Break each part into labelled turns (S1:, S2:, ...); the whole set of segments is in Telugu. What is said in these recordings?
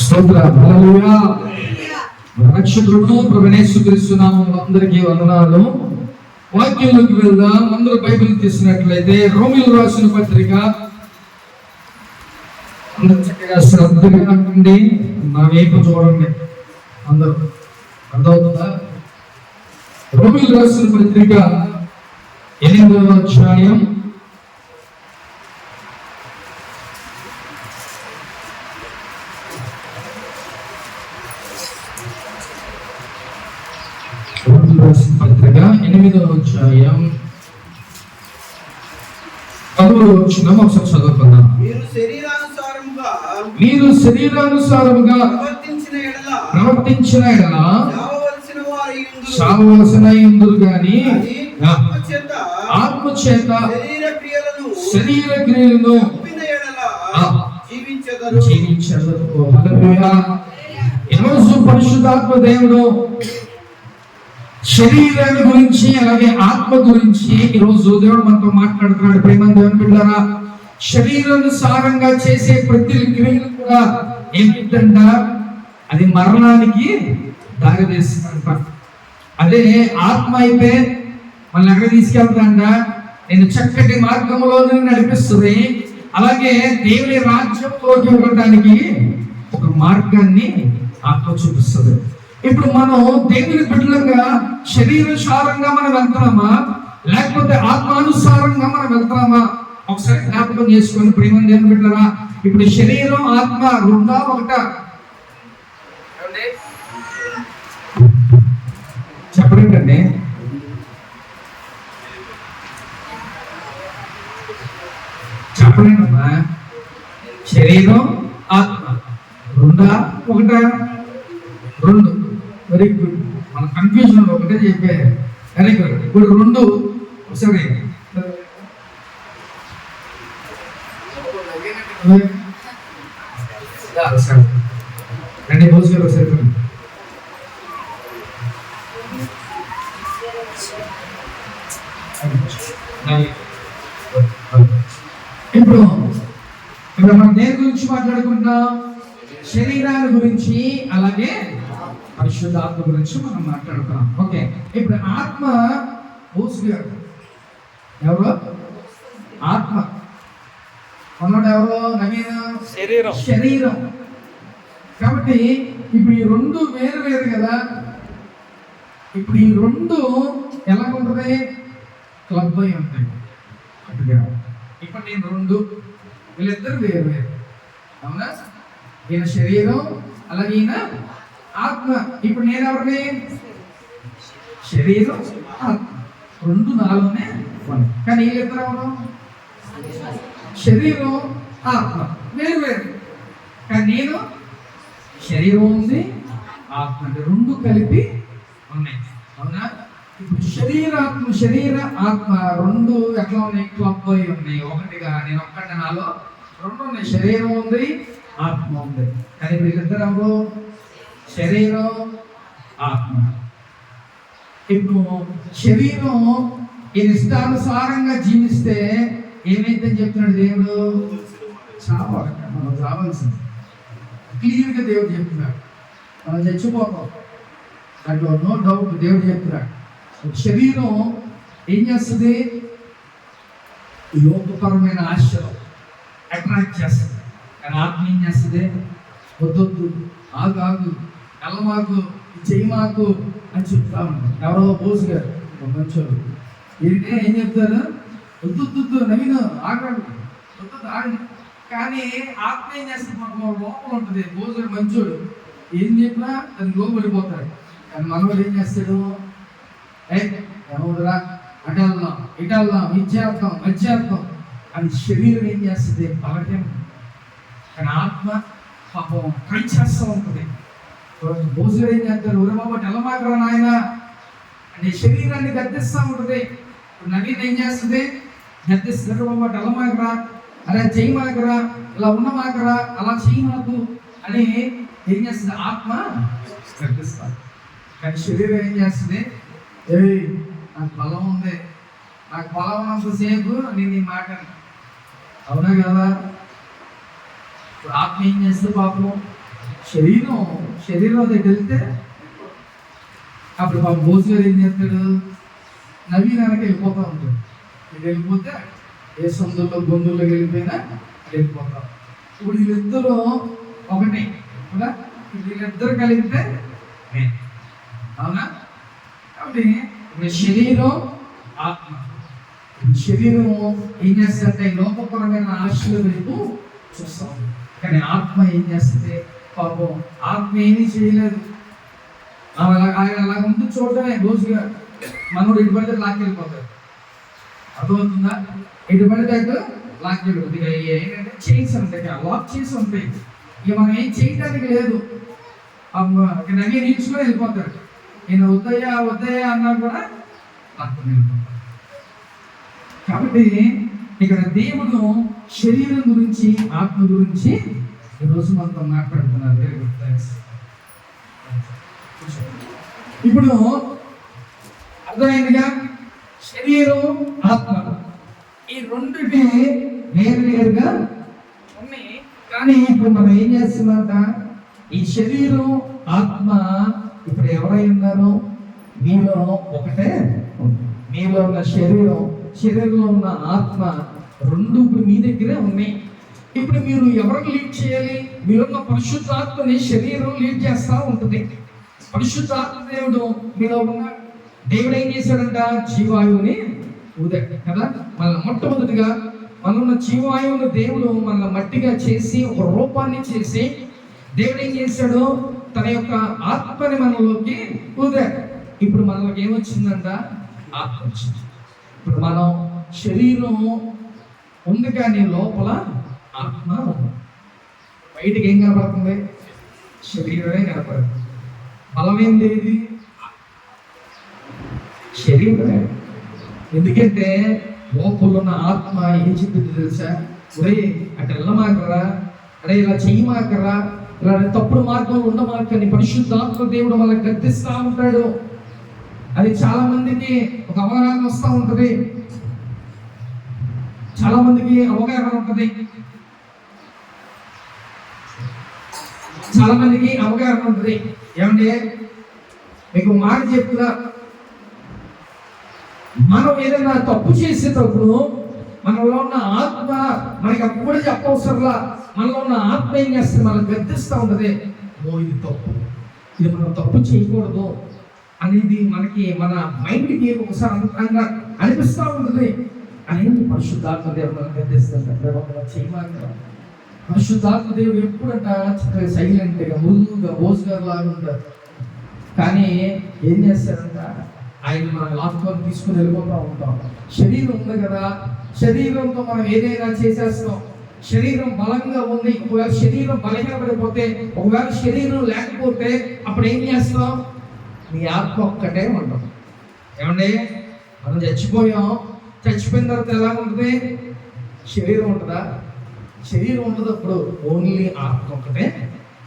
S1: స్తోత్రం. హల్లెలూయా. రక్షకుడు ప్రభువైన యేసుక్రీస్తు నామములో అందరికీ వందనాలు. వాక్యంలోకి వెళ్దాం. అందరూ బైబిల్ తీసినట్లయితే రోమీయులకు రాసిన పత్రిక అందరూ చక్కగా శ్రద్ధగా ఉండి నా వైపు చూడండి. అందరూ అర్థమవుతుందా? రోమీయులకు రాసిన పత్రిక 8వ అధ్యాయం 8వ అధ్యాయం 10వ వచనం ఒకసారి చదువుకుందాం. మీరు శరీరానుసారముగా ప్రవర్తించిన ఎడల చావవలసిన యుందురు గాని ఆత్మ చేత శరీర క్రియలను జీవించదు. హల్లెలూయా. ఈరోజు పరిశుద్ధాత్మ దేవుడు శరీరాన్ని గురించి అలాగే ఆత్మ గురించి ఈరోజు దేవుడు మనతో మాట్లాడుతున్నాడు. ప్రేమ దేవుని బిడ్డలారా, శరీరానుసారంగా చేసే ప్రతి క్రియలు కూడా ఏమిటంట? అది మరణానికి దారితీస్తుందంట. అదే ఆత్మ అయితే మనల్ని ఎక్కడ తీసుకెళ్తాంట? నేను చక్కటి మార్గంలోనే నడిపిస్తుంది. అలాగే దేవుని రాజ్యంలోకి వెళ్ళడానికి ఒక మార్గాన్ని ఆత్మ చూపిస్తుంది. ఇప్పుడు మనం దేవుని బిడ్డలుగా శరీరానుసారంగా మనం వెళ్తున్నామా లేకపోతే ఆత్మానుసారంగా మనం వెళ్తున్నామా? ఒకసారి జ్ఞాపకం చేసుకొని ప్రేమ దేవుని బిడ్డలారా, ఇప్పుడు శరీరం ఆత్మ రెండా ఒకటా? చెప్పండి. చెప్పండి అమ్మా. శరీరం ఆత్మ రెండా ఒకటా? రెండు. Very good. మన కన్ఫ్యూజన్ ఒకటే చెప్పారు. Very good. ఇప్పుడు రెండు ఒకసారి రండి భోజనం ఒకసారి. ఇప్పుడు మనం దేని గురించి మాట్లాడుకుంటాం? శరీరాన్ని గురించి అలాగే పరిశుద్ధాత్మ గురించి మనం మాట్లాడుతున్నాం. ఓకే. ఇప్పుడు ఆత్మ గారు ఎవరు? ఆత్మ అన్నాడు ఎవరు? నవీన శరీరం. కాబట్టి ఇప్పుడు ఈ రెండు వేరు వేరు కదా. ఇప్పుడు ఈ రెండు ఎలా ఉంటుంది? క్లబ్ అయి ఉంటాయి. ఇప్పుడు నేను రెండు, వీళ్ళిద్దరు వేరు వేరు. అవునా? ఈయన శరీరం అలాగే ఈయన ఆత్మ. ఇప్పుడు నేను ఎవరిని? శరీరం ఆత్మ రెండు నాలోనే ఉన్నాయి. కానీ వీళ్ళిద్దరు ఎవరు? శరీరం ఆత్మ వేరు వేరు. కానీ నేను శరీరం ఉంది, ఆత్మ అంటే రెండు కలిపి ఉన్నాయి. అవునా? ఇప్పుడు శరీర ఆత్మ రెండు ఎట్లా ఉన్నాయి? క్లబ్ అయి ఉన్నాయి. ఒకటిగా నేను ఒక్కటి, నాలో రెండు ఉన్నాయి. శరీరం ఉంది, ఆత్మ ఉంది. కానీ వీళ్ళిద్దరు ఎవరు? శరీరం ఆత్మ. ఇప్పుడు శరీరం ఈ ఇష్టానుసారంగా జీవిస్తే ఏమైందని చెప్తున్నాడు దేవుడు? చావాలి. మనం చావాల్సింది క్లియర్గా దేవుడు చెప్తున్నాడు. మనం చచ్చిపోతాం, దాంట్లో నో డౌట్. దేవుడు చెప్తున్నాడు శరీరం ఏం చేస్తుంది? లోకపరమైన ఆశలు అట్రాక్ట్ చేస్తుంది. కానీ ఆత్మ ఏం చేస్తుంది? వద్దొద్దు, ఆగు, ఎల్లమాకు, చెయ్యమాకు అని చెప్తా ఉన్నాడు. ఎవరో బోసు గారు మంచోడు ఏంటి ఏం చెప్తారు? వద్దు నవీన ఆగాడు, వద్దు ఆగి. కానీ ఆత్మ ఏం చేస్తుంది? మాకు లోపల ఉంటుంది. బోసు గారు మంచోడు, ఏం చెప్పినా అది లోపడిపోతాడు. కానీ మనోడు ఏం చేస్తాడు? ఏమవుతురా, అటు వెళ్దాం, ఇటు వెళ్దాం, ఇచ్చేద్దాం అని శరీరం ఏం చేస్తుంది? పలకం. కానీ ఆత్మ పాపం ట్రై చేస్తూ ఉంటుంది. బోసులు ఏం చేస్తారు? ఊరి బాబు తెల్లమాకరా నాయన అంటే శరీరాన్ని గద్దిస్తూ ఉంటుంది. నవీన్ ఏం చేస్తుంది? గద్దిస్తారు. బాబు తెల్లమాకరా, అలా చేయమాకరా, ఇలా ఉన్నమాకరా, అలా చేయమాకు అని ఏం చేస్తుంది? ఆత్మ గద్దిస్తారు. కానీ శరీరం ఏం చేస్తుంది? నాకు బలం ఉంది, నాకు బలం ఉన్నంతసేపు నేను ఈ మాట. అవునా కదా? ఆత్మ ఏం చేస్తే పాపం శరీరం దగ్గరికి వెళ్తే అప్పుడు బాబు బోసు గారు ఏం చేస్తాడు, నవీనానికి వెళ్ళిపోతూ ఉంటాడు. ఇది వెళ్ళిపోతే ఏ సొందుల్లో బంధువుల్లోకి వెళ్ళిపోయినా వెళ్ళిపోతాం. ఇప్పుడు వీళ్ళిద్దరూ ఒకటి కదా, వీళ్ళిద్దరు కలిగితే అవునా. కాబట్టి ఇప్పుడు శరీరం ఆత్మ, శరీరం ఏం చేస్తుందంటే లోకపరమైన ఆశల వైపు చూస్తాం, కానీ ఆత్మ ఏం చేస్తుంది, పాపం ఆత్మ ఏమీ చేయలేదు. ఆయన అలా ముందు చూడటమే రోజుగా మనోడు ఇటు పడితే లాక్కెళ్ళిపోతాడు. అర్థమవుతుందా? ఇటు పడితే లాక్కెళ్ళిపోతుంది. ఏంటంటే చైన్స్ ఉంటాయి, లాక్ చేసి ఉంటాయి, ఇక మనం ఏం చేయడానికి లేదు. నవీ నిల్చుకొని వెళ్ళిపోతాడు. నేను వద్దయ్యా అన్నా కూడా లాక్కొని వెళ్ళిపోతాడు. కాబట్టి ఇక్కడ దేవుడు శరీరం గురించి ఆత్మ గురించి ఈరోజు మనతో మాట్లాడుతున్నారు. Very good, thanks. ఇప్పుడు అర్థమైందిగా, శరీరం ఆత్మ ఈ రెండుకి వేరుగా ఉన్నాయి. కానీ ఇప్పుడు మనం ఏం చేస్తున్నట, ఈ శరీరం ఆత్మ ఇప్పుడు ఎవరై ఉన్నారు, మీలో ఒకటే. మీలో ఉన్న శరీరంలో ఉన్న ఆత్మ రెండు ఇప్పుడు మీ దగ్గరే ఉన్నాయి. ఇప్పుడు మీరు ఎవరికి లీడ్ చేయాలి? మీలో ఉన్న పరిశుద్ధాత్మని శరీరం లీడ్ చేస్తూ ఉంటుంది. పరిశుద్ధాత్మ దేవుడు మీలో ఉన్న దేవుడు ఏం చేశాడంట, జీవాయువుని ఊదాడు కదా. మన మొట్టమొదటిగా మనలో జీవాయువును దేవుడు మన మట్టిగా చేసి ఒక రూపాన్ని చేసి దేవుడు ఏం చేశాడు, తన యొక్క ఆత్మని మనలోకి ఊదాడు. ఇప్పుడు మనలోకి ఏమొచ్చిందంట, ఆత్మ వచ్చింది. ఇప్పుడు మనం శరీరం ఉంది కానీ లోపల ఆత్మ ఉంది. బయటికి ఏం కనపడుతుంది, శరీరమే కనపడుతుంది. బలమైంది ఏది, శరీరమే. ఎందుకంటే లోపల ఉన్న ఆత్మ ఏం చెప్పింది తెలుసా, ఒరే అటు వెళ్ళమాకరా, అరే ఇలా చెయ్యమాకరా, ఇలా తప్పుడు మార్గంలో ఉండమాకని పరిశుద్ధాత్మ దేవుడు మనల్ని గద్దిస్తూ ఉంటాడు. అది చాలా మందికి ఒక అవగాహన వస్తూ ఉంటుంది, చాలా మందికి అవగాహన ఉంటుంది, చాలా మందికి అవగాహన ఉంటుంది. ఏమంటే మీకు మాట చెప్తున్నా, మనం ఏదైనా తప్పు చేసేటప్పుడు మనలో ఉన్న ఆత్మ మనకి అప్పుడు చెప్పవసరంలా, మనలో ఉన్న ఆత్మ ఏం చేస్తుంది, మనం గద్దిస్తూ ఉంటుంది. ఓ ఇది తప్పు, ఇది మనం తప్పు చేయకూడదు అనేది మనకి మన మైండ్కి ఒకసారి అంతరంగా అనిపిస్తూ ఉంటుంది. అనేది పరిశుద్ధాత్మ దేవుడు మనం గద్దిస్తుంటారు. చేయమాక పరిశుద్ధాత్మ దేవుడు ఎప్పుడంట చక్కగా సైలెంట్గా మృదువుగా బోసుగారు లాగా ఉంటారు. కానీ ఏం చేస్తారంట, ఆయన మన ఆత్మను తీసుకుని వెళ్ళిపోతూ ఉంటాం. శరీరం ఉంది కదా, శరీరంతో మనం ఏదైనా చేసేస్తాం. శరీరం బలంగా ఉంది, ఒకవేళ శరీరం బలహీనపడిపోతే, ఒకవేళ శరీరం లేకపోతే అప్పుడు ఏం చేస్తాం, నీ ఆత్మ ఒక్కటే ఉంటాం. ఏమండి మనం చచ్చిపోయిన తర్వాత ఎలా ఉంటుంది, శరీరం ఉంటుందా, శరీరం ఉండదు. అప్పుడు ఓన్లీ ఆత్మ ఒక్కటే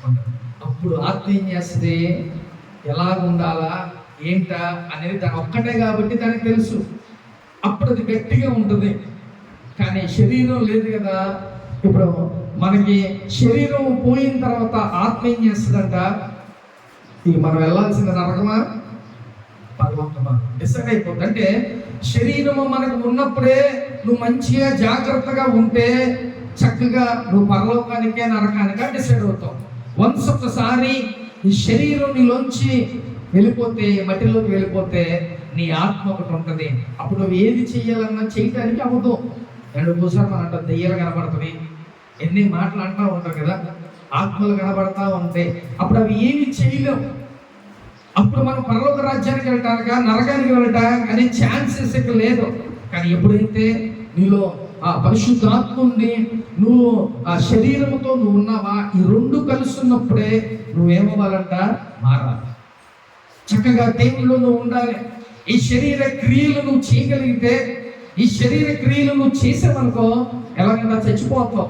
S1: ఉంటుంది. అప్పుడు ఆత్మ ఏం చేస్తుంది, ఎలా ఉండాలా ఏంటా అనేది దాని ఒక్కటే కాబట్టి దానికి తెలుసు. అప్పుడు అది గట్టిగా ఉంటుంది. కానీ శరీరం లేదు కదా. ఇప్పుడు మనకి శరీరం పోయిన తర్వాత ఆత్మ ఏం చేస్తుందంట, ఇక మనం వెళ్ళాల్సిన నరకమా పరలోకమా డిసైడ్ అయిపోతుంది. అంటే శరీరము మనకు ఉన్నప్పుడే నువ్వు మంచిగా జాగ్రత్తగా ఉంటే చక్కగా నువ్వు పరలోకానికే నరకానికే డిసైడ్ అవుతావు. వన్స్ ఒకసారి ఈ శరీరం నీలోంచి వెళ్ళిపోతే, మట్టిలోకి వెళ్ళిపోతే నీ ఆత్మ ఒకటి ఉంటుంది. అప్పుడు నువ్వు ఏది చెయ్యాలన్నా చేయడానికి అవ్వదు. రెండు కూసారి మనం అంటాం దెయ్యాలు కనబడుతుంది, ఎన్ని మాటలు అంటూ ఉంటాం కదా, ఆత్మలు కనబడతా ఉంటాయి. అప్పుడు అవి ఏమి చేయలేవు. అప్పుడు మనం పరలోక రాజ్యానికి వెళ్ళటానిక నరకానికి వెళ్ళటానికి అనే ఛాన్సెస్ ఇక్కడ లేదు. కానీ ఎప్పుడైతే నీలో ఆ పరిశుద్ధాత్మ ఉంది, నువ్వు ఆ శరీరంతో నువ్వు ఉన్నావా, ఈ రెండు కలుస్తున్నప్పుడే నువ్వేమవ్వాలంట, మారాలి. చక్కగా దేవుళ్ళు నువ్వు ఉండాలి. ఈ శరీర క్రియలు నువ్వు చేయగలిగితే, ఈ శరీర క్రియలు నువ్వు చేసావనుకో ఎలాగైనా చచ్చిపోతావు.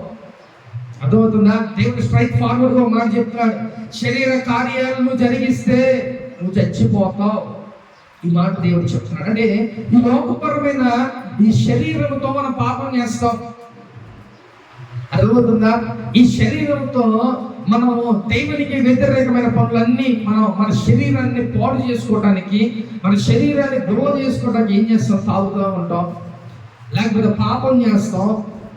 S1: అర్థమవుతుందా? దేవుడు స్ట్రైట్ ఫార్వర్డ్ గా మాట చెప్తున్నాడు, శరీర కార్యాలను జరిగిస్తే నువ్వు చచ్చిపోతావు. ఈ మాట దేవుడు చెప్తున్నాడు. అంటే ఈ లోకపరమైన ఈ శరీరంతో మనం పాపం చేస్తాం. అర్థమవుతుందా? ఈ శరీరంతో మనము దేవునికి వ్యతిరేకమైన పనులన్నీ మన శరీరాన్ని పాడు చేసుకోవడానికి, మన శరీరాన్ని గ్రో చేసుకోవడానికి ఏం చేస్తాం? తాగుతూ ఉంటాం, లేకపోతే పాపం చేస్తాం,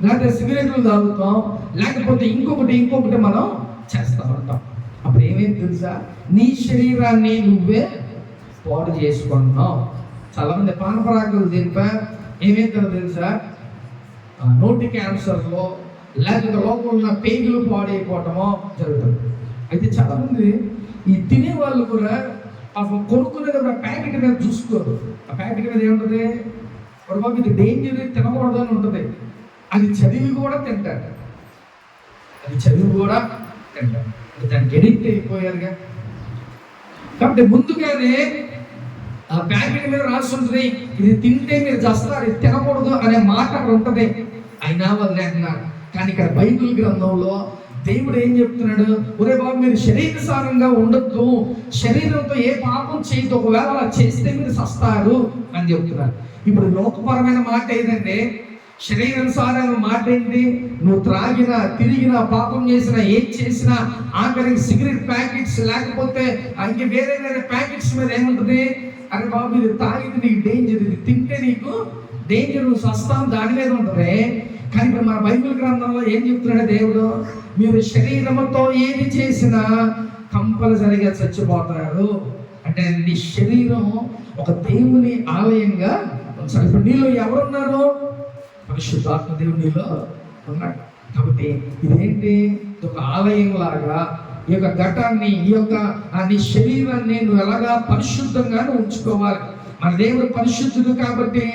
S1: లేకపోతే సిగరెట్లు తాగుతాం, లేకపోతే ఇంకొకటి మనం చేస్తూ ఉంటాం. అప్పుడు ఏమేమి తెలుసా? నీ శరీరాన్ని నువ్వే పాడు చేసుకుంటున్నావు. చాలా మంది పానపరాకులు తింపా ఏమేంటో తెలుసా? నోటి క్యాన్సర్లో లేకపోతే లోపల పేగులు పాడైపోవటమో జరుగుతుంది. అయితే చాలా మంది ఈ తినే వాళ్ళు కూడా కొనుక్కునేది కూడా ప్యాకెట్ మీద చూసుకోరు. ఆ ప్యాకెట్ మీద ఏముంటుంది? బాబు ఇది డేంజర్, తినకూడదు అని ఉంటుంది. అది చదివి కూడా తింటాడు, దానికి ఎడిక్ట్ అయిపోయారుగా. కాబట్టి ముందుగానే ఆ ప్యాకెట్ మీద రాసి ఉంటుంది, ఇది తింటే మీరు చేస్తారు, ఇది తినకూడదు అనే మాట అక్కడ ఉంటుంది. అయినా వాళ్ళు లేకున్నారు. కానీ ఇక్కడ బైబిల్ గ్రంథంలో దేవుడు ఏం చెప్తున్నాడు? ఒరే బాబు, మీరు శరీరసారంగా ఉండొద్దు, శరీరంతో ఏ పాపం చేయొద్దు, ఒకవేళ అలా చేస్తే మీరు సస్తారు అని చెప్తున్నారు. ఇప్పుడు లోకపరమైన మాట ఏదంటే, శరీరానుసారమైన మాట ఏంటి? నువ్వు త్రాగినా, తిరిగినా, పాపం చేసినా, ఏం చేసినా, ఆఖరికి సిగరెట్ ప్యాకెట్స్ లేకపోతే ఇంక వేరే ప్యాకెట్స్ మీద ఏముంటుంది? అరే బాబు, ఇది తాగితే నీకు డేంజర్, ఇది తింటే నీకు డేంజర్, నువ్వు సస్తాం, దాని మీద ఉంటుంది. కానీ ఇప్పుడు మన బైబిల్ గ్రంథంలో ఏం చెప్తున్నాడు దేవుడు? మీరు శరీరంతో ఏది చేసినా కంపల్సరిగా చచ్చిపోతారు. అంటే నీ శరీరం ఒక దేవుని ఆలయంగా ఉంచాలి. ఇప్పుడు నీలో ఎవరున్నారు? పరిశుద్ధాత్మ దేవుడు నీలో ఉన్నాడు. కాబట్టి ఇదేంటి? ఒక ఆలయం లాగా ఈ యొక్క ఘటాన్ని, ఈ యొక్క నీ శరీరాన్ని నువ్వు ఎలాగా పరిశుద్ధంగా ఉంచుకోవాలి. మన దేవుడు పరిశుద్ధుడు కాబట్టి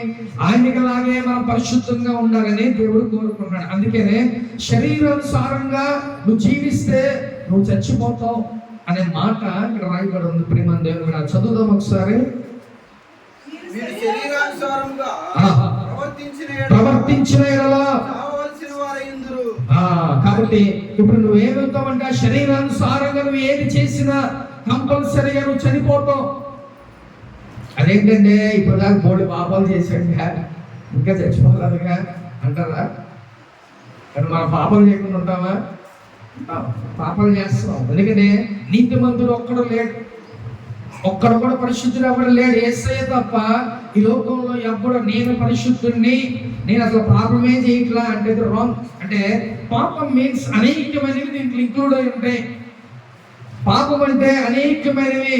S1: ఆయనకిలాగే మనం పరిశుద్ధంగా ఉండాలని దేవుడు కోరుకుంటున్నాడు. అందుకనే శరీరానుసారంగా నువ్వు జీవిస్తే నువ్వు చచ్చిపోతావు అనే మాట ఇక్కడ రాయబడి ఉంది. ప్రియమైన దేవుడు, చదువుదాం ఒకసారి. ప్రవర్తించిన కాబట్టి ఇప్పుడు నువ్వేమవుతావంటే శరీరానుసారంగా నువ్వు ఏది చేసినా కంపల్సరీగా నువ్వు చనిపోతావు. అదేంటంటే ఇప్పుడు దాకా బోడి పాపాలు చేశాడుగా, ఇంకా చచ్చిపోలేదుగా అంటారా? కానీ మనం పాపాలు చేయకుండా ఉంటామా? పాపాలు చేస్తాం. ఎందుకంటే నీతిమంతుడు ఒక్కడు లేడు, ఒక్కడు కూడా పరిశుద్ధుడు ఎవడు లేడు, యేసయ్య తప్ప ఈ లోకంలో ఎప్పుడు నేను పరిశుద్ధుడిని, నేను అసలు పాపమే చేయట్లా అంటే రాంగ్. అంటే పాపం మీన్స్ అనేకమైనవి దీంట్లో ఇంక్లూడ్ అయి ఉంటాయి. పాపం అంటే అనేకమైనవి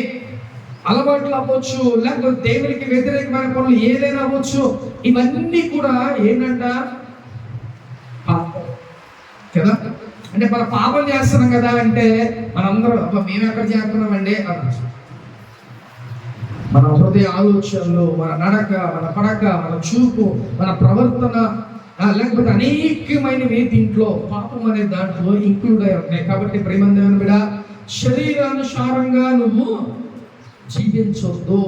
S1: అలవాట్లు అవ్వచ్చు, లేకపోతే దేవునికి వ్యతిరేకమైన పనులు ఏదైనా అవ్వచ్చు. ఇవన్నీ కూడా ఏంటంట? పాపం కదా. అంటే మనం పాపం చేస్తున్నాం కదా అంటే మనందరం మేము ఎక్కడ చేస్తున్నామండి అనొచ్చు. మన హృదయ ఆలోచనలు, మన నడక, మన పడక, మన చూపు, మన ప్రవర్తన, లేకపోతే అనేకమైనవి దీంట్లో పాపం అనే దాంట్లో ఇంక్లూడ్ అయి ఉన్నాయి. కాబట్టి ప్రేమ దేవుని బిడ్డ, శరీరానుసారంగా నువ్వు జీవించొద్దు.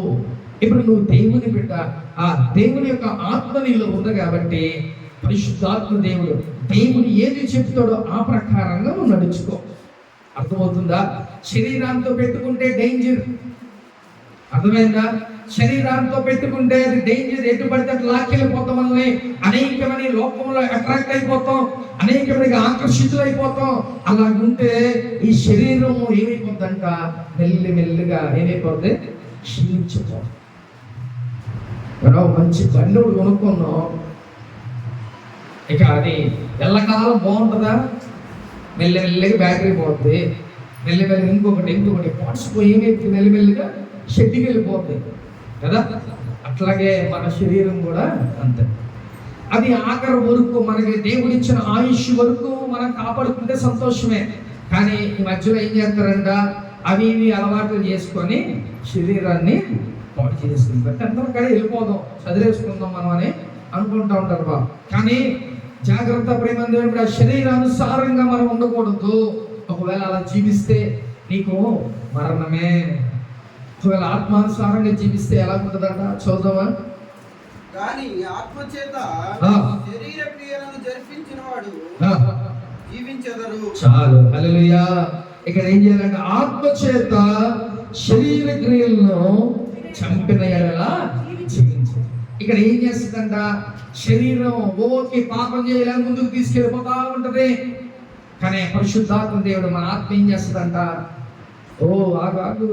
S1: ఇప్పుడు నువ్వు దేవుని బిడ్డ, ఆ దేవుని యొక్క ఆత్మ నీలో ఉంది కాబట్టి పరిశుద్ధాత్మ దేవుడు ఏది చెప్తాడో ఆ ప్రకారంగా నువ్వు నడుచుకో. అర్థమవుతుందా? శరీరాంతో పెట్టుకుంటే డేంజర్, అర్థమైందా? శరీరాంతో పెట్టుకుంటే అది డేంజర్. ఎటు పడితే అటు లాక్కెళ్ళిపోతాం, మనల్ని అనేకమైన లోకంలో అట్రాక్ట్ అయిపోతాం, అనేకమైన ఆకర్షితులు అయిపోతాం. అలాగుంటే ఈ శరీరం ఏమైపోద్దంట? మెల్లిమెల్లిగా ఏమైపోద్ది? క్షీణించిపోతుంది. మంచి బండి కొనుక్కున్నాం, ఇక అది ఎల్లకాలం బాగుంటుందా? మెల్లిమెల్లిగా బ్యాటరీ పోతుంది, మెల్లిమెల్లిగా ఇంకొకటి పార్ట్స్ పోయి ఏమైతే మెల్లిమెల్లిగా షెడ్కి వెళ్ళిపోతుంది కదా. అట్లాగే మన శరీరం కూడా అంతే. అది ఆఖరి వరకు మనకి దేవుడిచ్చిన ఆయుష్ వరకు మనం కాపాడుకుంటే సంతోషమే. కానీ ఈ మధ్యలో ఏం చేస్తారంట? అవి ఇవి అలవాట్లు చేసుకొని శరీరాన్ని పాడు చేసుకుంటారు. ఎంతవరకు వెళ్ళిపోదాం, చదివేసుకుందాం మనం అని అనుకుంటా ఉంటారు బాబు. కానీ జాగ్రత్త ప్రేమ దేవుడు, శరీరానుసారంగా మనం ఉండకూడదు. ఒకవేళ అలా జీవిస్తే నీకు మరణమే. ఒకవేళ ఆత్మానుసారంగా జీవిస్తే ఎలా ఉంటుందంట? చూద్దామా?
S2: కానీ ఆత్మచేత శరీర క్రియలను జరిపించిన వాడు జీవించెదరు.
S1: చాలు, హల్లెలూయా. ఇక్కడ ఏం చేయాలంటే ఆత్మచేత శరీర క్రియలను చంపిన ఎడల జీవించదు. ఇక్కడ ఏం చేస్తుందంట? శరీరం ఓకే పాపం చేయాలని ముందుకు తీసుకెళ్ళిపోతా ఉంటది. కానీ పరిశుద్ధాత్మ దేవుడు మన ఆత్మ ఏం చేస్తుందంట, ఓ ఆగు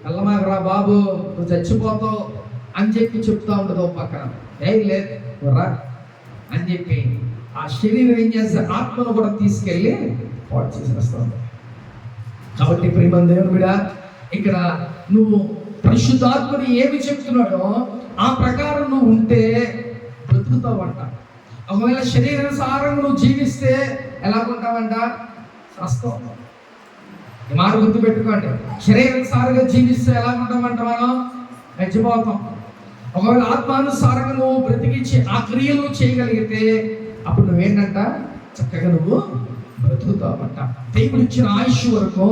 S1: కళ్ళమాగరా బాబు, నువ్వు చచ్చిపోతావు అని చెప్పి చెప్తా ఉండదు. ఓ పక్కన లేదు రా అని చెప్పి ఆ శరీరం ఏం చేస్తే ఆత్మను కూడా తీసుకెళ్ళి పాడు చేసేస్తాం. కాబట్టి ప్రియమైన దేవుని బిడ్డ, ఇక్కడ నువ్వు పరిశుద్ధాత్మని ఏమి చెప్తున్నాడో ఆ ప్రకారం నువ్వు ఉంటే బ్రతుకుతావంట. ఒకవేళ శరీరానుసారంగా నువ్వు జీవిస్తే ఎలా ఉంటావంట, చస్తావు. ఈ మాట గుర్తుపెట్టుకోండి. శరీరానుసారంగా జీవిస్తే ఎలా ఉంటామంట, మనం చచ్చిపోతాం. ఒకవేళ ఆత్మానుసారంగా నువ్వు బ్రతికించి ఆ క్రియలు చేయగలిగితే అప్పుడు నువ్వేంటంట, చక్కగా నువ్వు బ్రతుకుతావంట. దేవుడు ఇచ్చిన ఆయుష్ వరకు,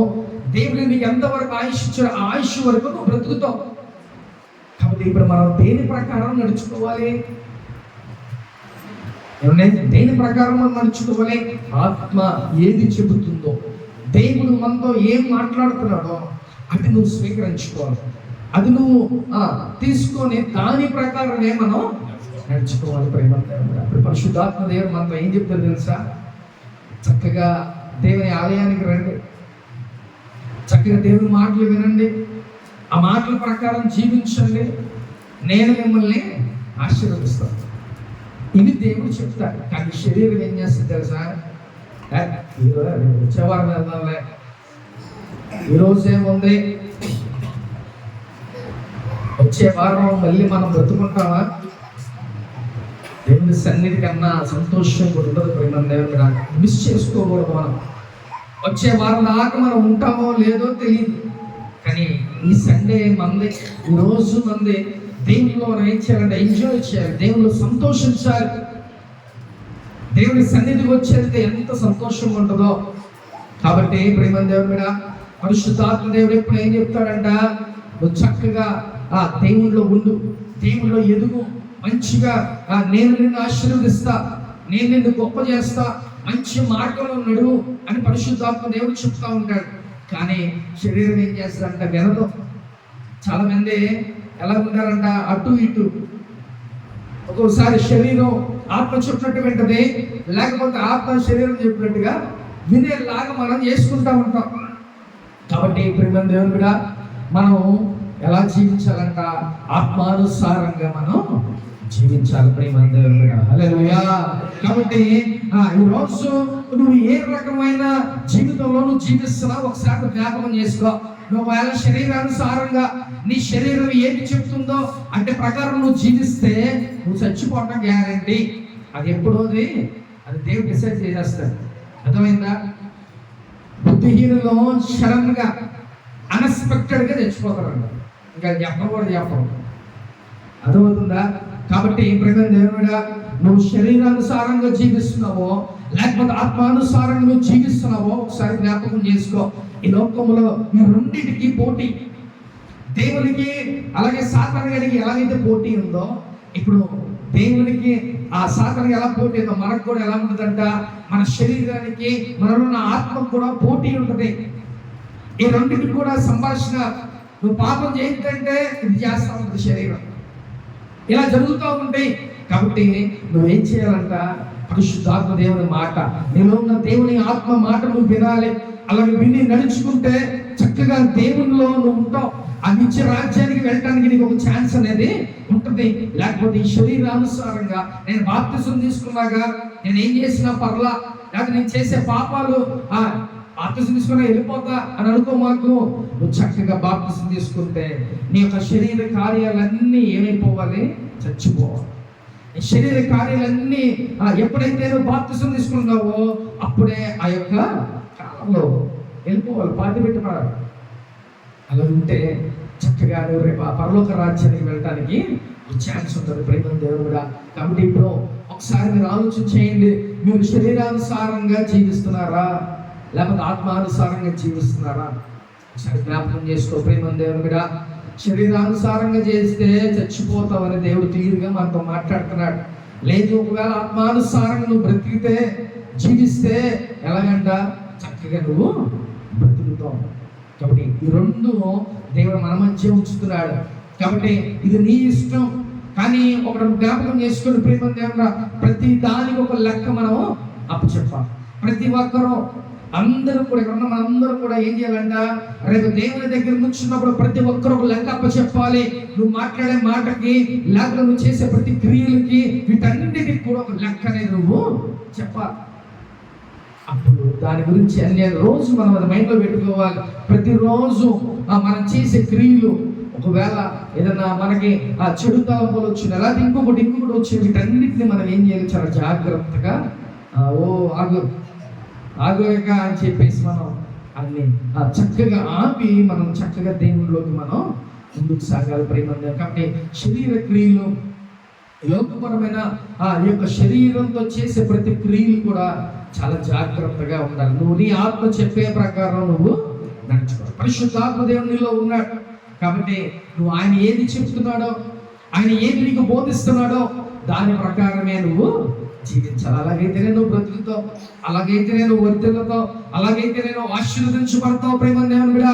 S1: దేవుడు నీకు ఎంతవరకు ఆయుష్ ఇచ్చిన ఆ ఆయుష్ వరకు నువ్వు బ్రతుకుతావు. కాబట్టి ఇప్పుడు మనం దేని ప్రకారం నడుచుకోవాలి, దేని ప్రకారం మనం నడుచుకోవాలి? ఆత్మ ఏది చెబుతుందో, దేవుడు మనతో ఏం మాట్లాడుతున్నాడో అది నువ్వు స్వీకరించుకోవాలి. అది నువ్వు తీసుకొని దాని ప్రకారమే మనం నడుచుకోవాలి. ప్రేమ అప్పుడు పరిశుద్ధాత్మ దేవుడు మనతో ఏం చెప్తారు తెలుసా? చక్కగా దేవుని ఆలయానికి రండి, చక్కగా దేవుని మాటలు వినండి, ఆ మాటల ప్రకారం జీవించండి, నేను మిమ్మల్ని ఆశీర్వదిస్తాను. ఇవి దేవుడు చెప్తాడు. కానీ శరీరం ఏం చేస్తుంది తెలుసా? వచ్చేవారం వెళ్దాంలే, ఈరోజు ఏముంది, వచ్చే వారం మళ్ళీ మనం బ్రతుకుంటామా? దేవుని సన్నిధి కన్నా సంతోషం కూడా ఉండదు. ప్రేమ దేవుడు మిస్ చేసుకోకూడదు. మనం వచ్చే వారం దాకా మనం ఉంటామో లేదో తెలియదు, కానీ ఈ సండే మంది, ఈ రోజు మంది దేవునిలో మనం ఏం చేయాలంటే ఎంజాయ్ చేయాలి, దేవునిలో సంతోషించాలి. దేవుని సన్నిధికి వచ్చేస్తే ఎంత సంతోషంగా ఉంటుందో. కాబట్టి ప్రేమ దేవుని మీద పరిశుద్ధాత్మ దేవుడు ఎప్పుడు ఏం చెప్తాడంట, నువ్వు చక్కగా ఆ దేవునిలో ఉండు, దేవునిలో ఎదుగు, మంచిగా నేను నిన్ను ఆశీర్వదిస్తా, నేను నిన్ను గొప్ప చేస్తా, మంచి మార్గంలో నడువు అని పరిశుద్ధాత్మ దేవుడు చెప్తా ఉంటాడు. కానీ శరీరం ఏం చేస్తాడంట, వినదు. చాలా మంది ఎలా ఉంటారంట, అటు ఇటు. ఒక్కోసారి శరీరం ఆత్మ చెప్పినట్టు వింటది, లేకపోతే ఆత్మ శరీరం చెప్పినట్టుగా వినేలాగా మనం చేసుకుంటా ఉంటాం. కాబట్టి ప్రేమ దేవుని కూడా మనం ఎలా జీవించాలంట, ఆత్మానుసారంగా మనం జీవించాలి. ప్రేమ దేవుని కూడా హల్లెలూయా. కాబట్టి ఈరోజు నువ్వు ఏ రకమైన జీవితంలో నువ్వు జీవిస్తున్నావు ఒకసారి జ్ఞాపకం చేసుకో. నువ్వు శరీరానుసారంగా నీ శరీరం ఏది చెప్తుందో అంటే ప్రకారం నువ్వు జీవిస్తే నువ్వు చచ్చిపోవడం గ్యారంటీ. అది ఎప్పుడోది అది దేవుడు డిసైడ్ చేసేస్తాడు. అర్థమైందా? బుద్ధిహీనులు సడన్ గా అన్ఎక్స్పెక్టెడ్ గా చచ్చిపోతారంట. ఇంకా చెప్పడం కూడా చెప్పడం. అర్థమవుతుందా? కాబట్టి ప్రేమ దేవుడా, నువ్వు శరీరానుసారంగా జీవిస్తున్నావో లేకపోతే ఆత్మానుసారంగా నువ్వు జీవిస్తున్నావో ఒకసారి జ్ఞాపకం చేసుకో. ఈ లోకంలో ఈ రెండింటికి పోటీ. దేవునికి అలాగే సాతానుగానికి ఎలాగైతే పోటీ ఉందో, ఇప్పుడు దేవునికి ఆ సాతానుకి ఎలా పోటీ ఉందో మనకు కూడా ఎలా ఉంటుందంట, మన శరీరానికి మనలో ఉన్న ఆత్మకు కూడా పోటీ ఉంటుంది. ఈ రెండింటికి కూడా సంభాషణ. నువ్వు పాపం చేయకంటే ఇది చేస్తా ఉంటుంది శరీరం, ఇలా జరుగుతూ ఉంటాయి. కాబట్టి నువ్వేం చేయాలంట, పరిశుద్ధాత్మ దేవుని మాట, నీలో ఉన్న దేవుని ఆత్మ మాట నువ్వు వినాలి. అలాగే విని నడుచుకుంటే చక్కగా దేవునిలో నువ్వు ఉంటావు. ఆ నిత్య రాజ్యానికి వెళ్ళడానికి నీకు ఒక ఛాన్స్ అనేది ఉంటుంది. లేకపోతే ఈ శరీరానుసారంగా నేను బాప్తిసం తీసుకున్నాగా నేను ఏం చేసినా పర్లా, లేకపోతే నేను చేసే పాపాలు బాప్తిసం తీసుకున్నా వెళ్ళిపోతా అని అనుకో. మాకు నువ్వు చక్కగా బాప్తిసం తీసుకుంటే నీ యొక్క శరీర కార్యాలన్నీ ఏమైపోవాలి, చచ్చిపోవాలి. నీ శరీర కార్యాలన్నీ ఎప్పుడైతే నువ్వు బాప్తిసం తీసుకున్నావో అప్పుడే ఆ యొక్క కాలంలో వెళ్ళిపోవాలి, పాతి పెట్టబడాలి. అలా ఉంటే చక్కగా నువ్వు రేపు ఆ పరలోక రాజ్యానికి వెళ్ళడానికి ఛాన్స్ ఉంటుంది. ప్రేమ దేవుడు కూడా. కాబట్టి ఇప్పుడు ఒకసారి మీరు ఆలోచన చేయండి, మీరు శరీరానుసారంగా జీవిస్తున్నారా లేకపోతే ఆత్మానుసారంగా జీవిస్తున్నారా? ఒకసారి జ్ఞాపకం చేసుకో. ప్రేమ దేవుడు కూడా. శరీరానుసారంగా చేస్తే చచ్చిపోతావని దేవుడు క్లియర్గా మనతో మాట్లాడుతున్నాడు. లేదు, ఒకవేళ ఆత్మానుసారంగా నువ్వు బ్రతికితే జీవిస్తే ఎలాగంట, చక్కగా నువ్వు బ్రతుకుతావు. కాబట్టి ఈ రెండు దేవుడు మన మధ్య ఉంచుతున్నాడు. కాబట్టి ఇది నీ ఇష్టం. కానీ ఒకటి జ్ఞాపకం చేసుకుని ప్రేమ దేవుడా, ప్రతి దానికి ఒక లెక్క మనం అప్పచెప్పాలి. ప్రతి ఒక్కరూ అందరూ కూడా ఇక్కడ ఉన్న మనందరూ కూడా ఏం చేయాలంట, రేపు దేవుని దగ్గర కూర్చున్నప్పుడు ప్రతి ఒక్కరు ఒక లెక్క అప్పచెప్పాలి. నువ్వు మాట్లాడే మాటకి, లేకపోతే నువ్వు చేసే ప్రతి క్రియలకి, వీటన్నిటికి కూడా ఒక లెక్క అనేది నువ్వు చెప్పాలి. అప్పుడు దాని గురించి అన్ని రోజు మనం అది మైండ్లో పెట్టుకోవాలి. ప్రతిరోజు మనం చేసే క్రియలు, ఒకవేళ ఏదన్నా మనకి చెడు తలంపులు వచ్చిన, అలాగే ఇంకొకటి వచ్చి, వీటన్నిటిని మనం ఏం చేయాలి, చాలా జాగ్రత్తగా ఆగోయక అని చెప్పేసి మనం అన్ని చక్కగా ఆపి మనం చక్కగా దేవుడిలోకి మనం ముందుకు సాగాలి ప్రేమ. కాబట్టి శరీర క్రియలు, లోకపరమైన ఈ యొక్క శరీరంతో చేసే ప్రతి క్రియలు కూడా చాలా జాగ్రత్తగా ఉండాలి. నువ్వు నీ ఆత్మ చెప్పే ప్రకారం నువ్వు నడుచుకోవాలి. పరిశుద్ధాత్మ దేవుడు నీలో ఉన్నాడు కాబట్టి నువ్వు ఆయన ఏది చెప్తున్నాడో, ఆయన ఏది నీకు బోధిస్తున్నాడో దాని ప్రకారమే నువ్వు జీవించాలి. అలాగైతేనే నువ్వు బ్రతుకుతావు, అలాగైతేనే నువ్వు వర్తిల్లుతావు, అలాగైతే నేను ఆశీర్వదించబడతావు ప్రేమ దేవుని బిడ్డ.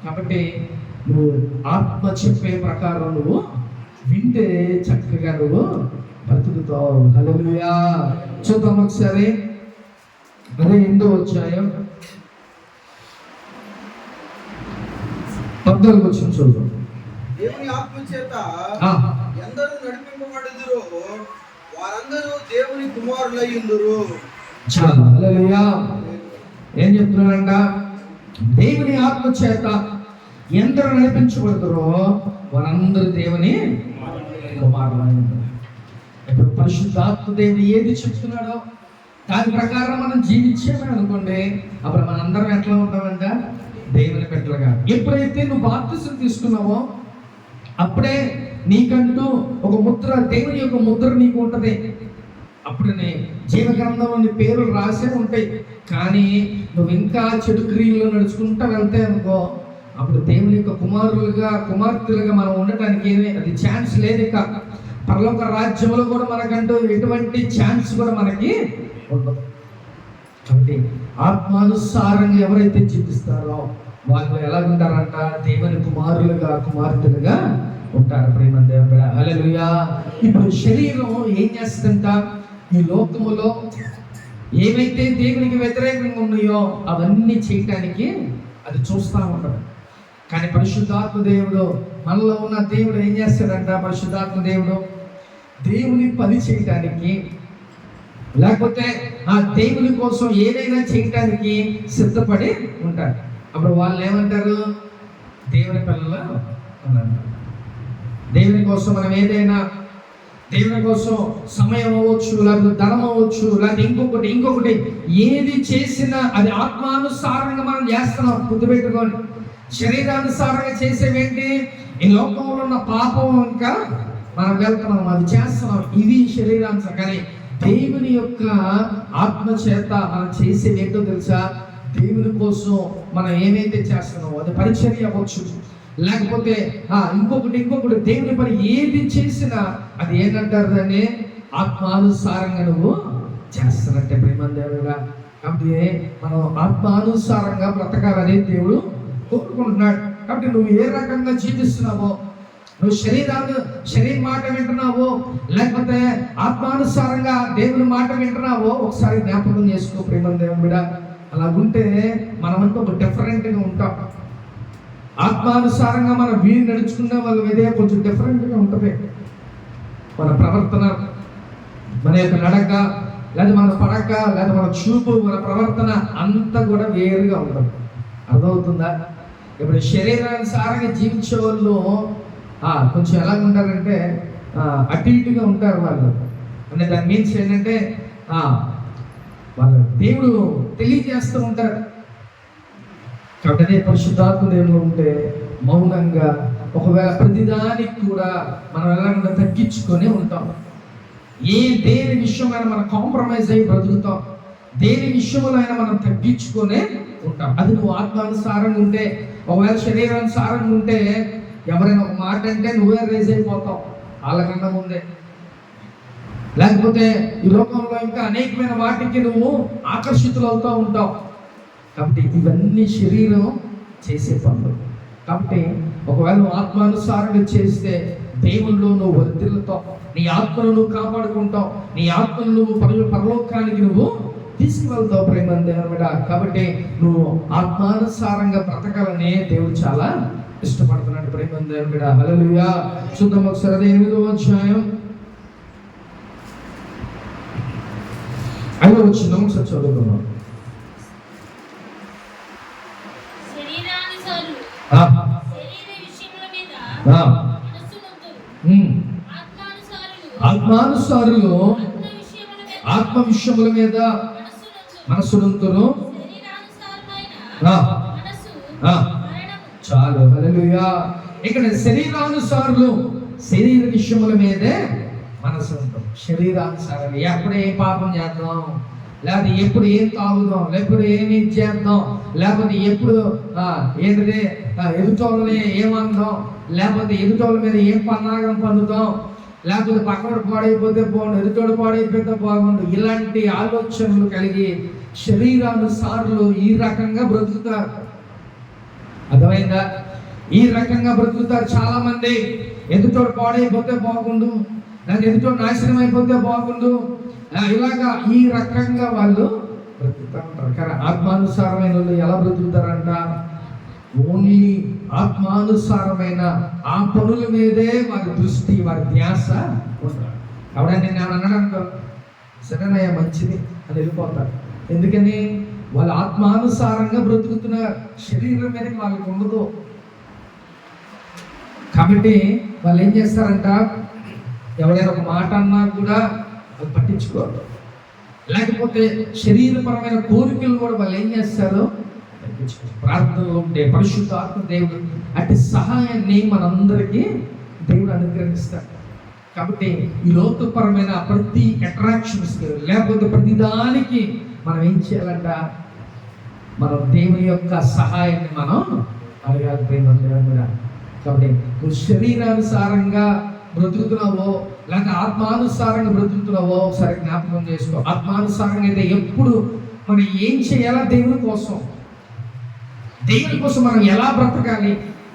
S1: కాబట్టి నువ్వు ఆత్మ చెప్పే ప్రకారం నువ్వు వింటే చక్కగా నువ్వు బ్రతుకుతావు. హల్లెలూయా. చూద్దాం ఒకసారి, అదే 8వ అధ్యాయం 14వ వచనం చూద్దాం.
S2: దేవుని ఆత్మ చేత ఎందరూ నడిపింపబడుదురో వారందరూ దేవుని కుమారులయ్యుందురు.
S1: చాలా హల్లెలూయా. ఏం చెప్తున్నాడంట, దేవుని ఆత్మ చేత ఎందరూ నడిపించబడుతురో వారందరూ దేవుని కుమారులయ్యుందురు. ఇప్పుడు పరిశుద్ధాత్మ దేవుడు ఏది చెప్తున్నాడో దాని ప్రకారం మనం జీవించామని అనుకోండి, అప్పుడు మన అందరం ఎట్లా ఉంటామంట, దేవుని బిడ్డలుగా. ఎప్పుడైతే నువ్వు బాప్తిసం తీసుకున్నావో అప్పుడే నీకంటూ ఒక ముద్ర, దేవుని యొక్క ముద్ర నీకు ఉంటుంది. అప్పుడనే జీవ గ్రంథంలో నీ పేర్లు రాసే ఉంటాయి. కానీ నువ్వు ఇంకా చెడు క్రియల్లో నడుచుకుంటా వెళ్తే అనుకో, అప్పుడు దేవుని యొక్క కుమారులుగా, కుమార్తెలుగా మనం ఉండటానికి అది ఛాన్స్ లేదు. ఇక పరలోక రాజ్యంలో కూడా మనకంటూ ఎటువంటి ఛాన్స్ కూడా మనకి ఉండదు. కాబట్టి ఆత్మానుసారంగా ఎవరైతే జీవిస్తారో వాళ్ళు ఎలా ఉంటారంట, దేవుని కుమారులుగా, కుమార్తెలుగా ఉంటారు ప్రేమ దేవుడు. హల్లెలూయా. ఇప్పుడు శరీరం ఏం చేస్తుందంట, ఈ లోకములో ఏవైతే దేవునికి వ్యతిరేకంగా ఉన్నాయో అవన్నీ చేయటానికి అది చూస్తూ ఉంటాడు. కానీ పరిశుద్ధాత్మ దేవుడు, మనలో ఉన్న దేవుడు ఏం చేస్తాడంట, పరిశుద్ధాత్మ దేవుడు దేవుని పని చేయటానికి, లేకపోతే ఆ దేవుని కోసం ఏదైనా చేయటానికి సిద్ధపడి ఉంటాడు. అప్పుడు వాళ్ళు ఏమంటారు, దేవుని పిల్లలు అన్నారు. దేవుని కోసం మనం ఏదైనా, దేవుని కోసం సమయం అవ్వచ్చు, లేకపోతే ధనం అవ్వచ్చు, లేకపోతే ఇంకొకటి ఏది చేసినా అది ఆత్మానుసారంగా మనం చేస్తున్నాం. గుర్తుపెట్టుకోండి, శరీరానుసారంగా చేసేవేంటి, ఈ లోకంలో ఉన్న పాపం ఇంకా మనం వెళ్తున్నాం, అది చేస్తున్నాం, ఇది శరీరానుసారం. కానీ దేవుని యొక్క ఆత్మ చేత మనం చేసేది ఏంటో తెలుసా, దేవుని కోసం మనం ఏమైతే చేస్తున్నామో అది పరిచర్య అవ్వచ్చు, లేకపోతే ఇంకొకటి దేవుని పని ఏది చేసినా అది ఏంటంటారు, దాన్ని ఆత్మానుసారంగా నువ్వు చేస్తున్నట్టే ప్రేమ దేవుడుగా. కాబట్టి మనం ఆత్మానుసారంగా బ్రతకాలని దేవుడు కోరుకుంటున్నాడు. కాబట్టి నువ్వు ఏ రకంగా జీవిస్తున్నావో, నువ్వు శరీర మాట వింటున్నావో లేకపోతే ఆత్మానుసారంగా దేవుని మాట వింటున్నావో ఒకసారి జ్ఞాపకం చేసుకో ప్రేమ దేవుడా. అలా ఉంటే మనమంతా ఒక డిఫరెంట్గా ఉంటాం. ఆత్మానుసారంగా మనం వీరు నడుచుకునే వాళ్ళు ఏదే కొంచెం డిఫరెంట్గా ఉంటుంది. మన ప్రవర్తన, మన యొక్క నడక, లేదా మన పడక, లేదా మన చూపు, మన ప్రవర్తన అంతా కూడా వేరుగా ఉంటుంది. అర్థమవుతుందా? ఇప్పుడు శరీరానుసారంగా జీవించే వాళ్ళు కొంచెం ఎలా ఉంటారంటే అటు ఇటుగా ఉంటారు వాళ్ళు. అంటే దాని మీన్స్ ఏంటంటే వాళ్ళు దేవుడు తెలియజేస్తూ ఉంటారు. కాబట్టి అదే పరిశుద్ధాత్మ దేవుడు ఉంటే మౌనంగా, ఒకవేళ ప్రతిదానికి కూడా మనం ఎలా తగ్గించుకొని ఉంటాం. దేని విషయమైనా మనం కాంప్రమైజ్ అయ్యి బ్రతుకుతాం, దేని విషయంలో అయినా మనం తగ్గించుకొనే ఉంటాం. అది నువ్వు ఆత్మానుసారంగా ఉంటే. ఒకవేళ శరీరానుసారంగా ఉంటే ఎవరైనా ఒక మాట అంటే నువ్వే రేజ్ అయిపోతావు వాళ్ళకన్నా ముందే. లేకపోతే ఈ లోకంలో ఇంకా అనేకమైన వాటికి నువ్వు ఆకర్షితులు అవుతూ ఉంటావు. కాబట్టి ఇవన్నీ శరీరం చేసే పనులు. కాబట్టి ఒకవేళ నువ్వు ఆత్మానుసారంగా చేస్తే దేవుళ్ళు నువ్వు వర్ధిల్లుతావు, నీ ఆత్మను నువ్వు కాపాడుకుంటావు, నీ ఆత్మను నువ్వు పరలోకానికి నువ్వు తీసుకువెళ్తావు ప్రేమ దేవుని బిడ్డ. కాబట్టి నువ్వు ఆత్మానుసారంగా బ్రతకాలని దేవుడు చాలా ఇష్టపడుతున్నాడు ప్రేమ దేవుని బిడ్డ. హల్లెలూయా. చూద్దాం ఒకసారి 8వ అధ్యాయం 5వ వచనం ఒకసారి చదువుకుందాం. ఆత్మానుసారులు ఆత్మ విషయముల మీద మనసునంతును. చాలు. హల్లెలూయా. ఇక్కడ శరీరానుసారులు శరీర విషయముల మీదే మనసు ఉంటాం. శరీరానుసారం ఎప్పుడు ఏం పాపం చేద్దాం, లేకపోతే ఎప్పుడు ఏం తాగుదాం, లేకపోతే ఏమి చేద్దాం, లేకపోతే ఎప్పుడు ఏంటంటే ఎదుటోళ్ళని ఏమందాం, లేకపోతే ఎదుటోళ్ళ మీద ఏం పన్నాగం పొందుతాం, లేకపోతే పక్కన పాడైపోతే బాగుండు, ఎదుటోడు పాడైపోతే బాగుండు, ఇలాంటి ఆలోచనలు కలిగి శరీరానుసారులు ఈ రకంగా బ్రతుకుతారు. అర్థమైందా? ఈ రకంగా బ్రతుకుతారు చాలా మంది. ఎదుటోడు పాడైపోతే బాగుండు, లేదా ఎదుటోడు నాశనం అయిపోతే బాగుండు, ఇలాగా ఈ రకంగా వాళ్ళు బ్రతుకుతూ ఉంటారు. కానీ ఆత్మానుసారమైన వాళ్ళు ఎలా బ్రతుకుతారంట? ఓన్లీ ఆత్మానుసారమైన ఆ పనుల మీదే వారి దృష్టి, వారి ధ్యాస ఉంటారు. ఎవడంటే నేను అన్నాడు అనుకో, సరేనయ్యా మంచిది అని వెళ్ళిపోతారు. ఎందుకని? వాళ్ళు ఆత్మానుసారంగా బ్రతుకుతున్నారు, శరీరం మీదకి వాళ్ళకి ఉండదు. కాబట్టి వాళ్ళు ఏం చేస్తారంట, ఎవరైనా ఒక మాట అన్నా కూడా వాళ్ళు పట్టించుకోరు. లేకపోతే శరీరపరమైన కోరికలు కూడా వాళ్ళు ఏం చేస్తారు, ప్రార్థనలు ఉంటే పరిశుద్ధాత్మ దేవుడు అట్టి సహాయాన్ని మనందరికీ దేవుడు అనుగ్రహిస్తాడు. కాబట్టి ఈ లోకపరమైన ప్రతి అట్రాక్షన్స్ లేకపోతే ప్రతిదానికి మనం ఏం చేయాలంట, మనం దేవుని యొక్క సహాయాన్ని మనం అడగాలి ప్రేమ దేవుడు. కాబట్టి నువ్వు శరీరానుసారంగా బ్రతుకుతున్నావో లేక ఆత్మానుసారంగా బ్రతుకుతున్నావో ఒకసారి జ్ఞాపకం చేసుకో. ఆత్మానుసారంగా అయితే ఎప్పుడు మనం ఏం చేయాలా, దేవుని కోసం మనం ఎలా బ్రతకాలి,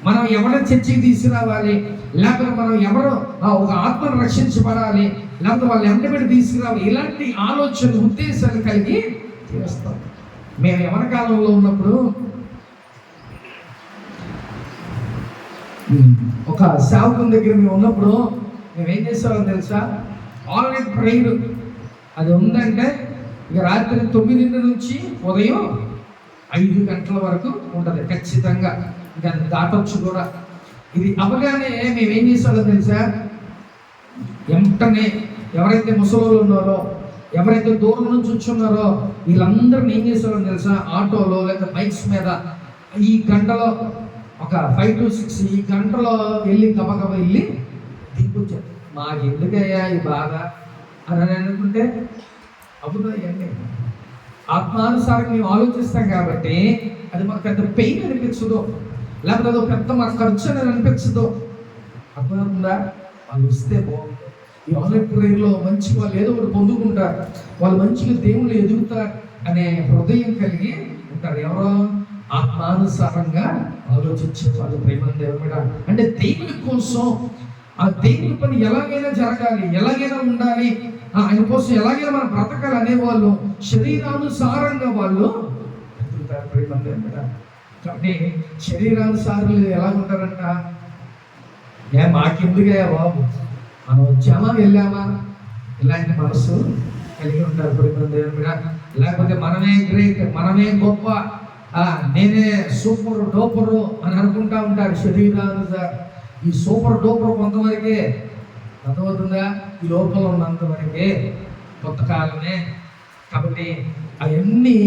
S1: మనం ఎవరిని చర్చకి తీసుకురావాలి, లేకపోతే మనం ఎవరు ఒక ఆత్మను రక్షించబడాలి, లేకపోతే వాళ్ళు ఎండబెట్టి తీసుకురావాలి, ఇలాంటి ఆలోచన ఉద్దేశాలు కలిగి చేస్తాం. మేము ఎవరి కాలంలో ఉన్నప్పుడు ఒక సేవకుని దగ్గర మేము ఉన్నప్పుడు మేము ఏం చేసేవాళ్ళం తెలుసా? ఆల్రెడీ ప్రేయర్ అది ఉందంటే ఇక రాత్రి 9 నుంచి ఉదయం 5 గంటల వరకు ఉంటుంది ఖచ్చితంగా. ఇంకా అది దాటొచ్చు కూడా. ఇది అవగానే మేము ఏం చేసేవాళ్ళం తెలుసా? వెంటనే ఎవరైతే ముసలోళ్ళు ఉన్నారో, ఎవరైతే దూరం నుంచి వచ్చున్నారో వీళ్ళందరినీ ఏం చేసేవాళ్ళం తెలుసా? ఆటోలో లేదా బైక్స్ మీద ఈ గంటలో ఒక 5 to 6 ఈ గంటలో వెళ్ళి గబగబ వెళ్ళి దింపొచ్చారు. మాకు ఎందుకయ్యా ఈ బాధ అని అనుకుంటే అవుతాయండి. ఆత్మానుసారంగా మేము ఆలోచిస్తాం కాబట్టి అది మాకు పెద్ద పెయిన్ అనిపించదు, లేకపోతే అది పెద్ద మాకు ఖర్చు అనేది అనిపించదు. అర్థమవుతుందా? వాళ్ళు వస్తే బాగుంటుంది. ఈ ఆన్లైన్ ప్రేయర్లో మంచిగా వాళ్ళు ఏదో ఒకటి పొందుకుంటారు, వాళ్ళు మంచిగా దేవుళ్ళు ఎదుగుతారు అనే హృదయం కలిగి ఉంటారు. ఎవరో ఆత్మానుసారంగా ఆలోచించే వాళ్ళు ప్రేమ దేవుడా. అంటే దేవుని కోసం ఆ దేవుని పని ఎలాగైనా జరగాలి, ఎలాగైనా ఉండాలి, ఆయన కోసం ఎలాగైనా మనం బ్రతకాలి అనేవాళ్ళు శరీరానుసారంగా వాళ్ళు బ్రతుకుతారు ప్రేమ దేవుడా. కాబట్టి శరీరానుసారులు ఎలాగుంటారంట, మాకెందుకయ్యా బాబు, మనం వచ్చామా వెళ్ళామా, ఇలాంటి మనసు కలిగి ఉంటారు ప్రేమ దేవుడా. లేకపోతే మనమే గ్రేట్, మనమే గొప్ప, నేనే సూపర్ డోపరు అని అనుకుంటా ఉంటారు శరీరానుసారం. ఈ సూపర్ డోపర్ కొంతవరకే, అర్థమవుతుందా? ఈ లోకంలో ఉన్నంతవరకే, కొత్త కాలమే. కాబట్టి అవన్నీ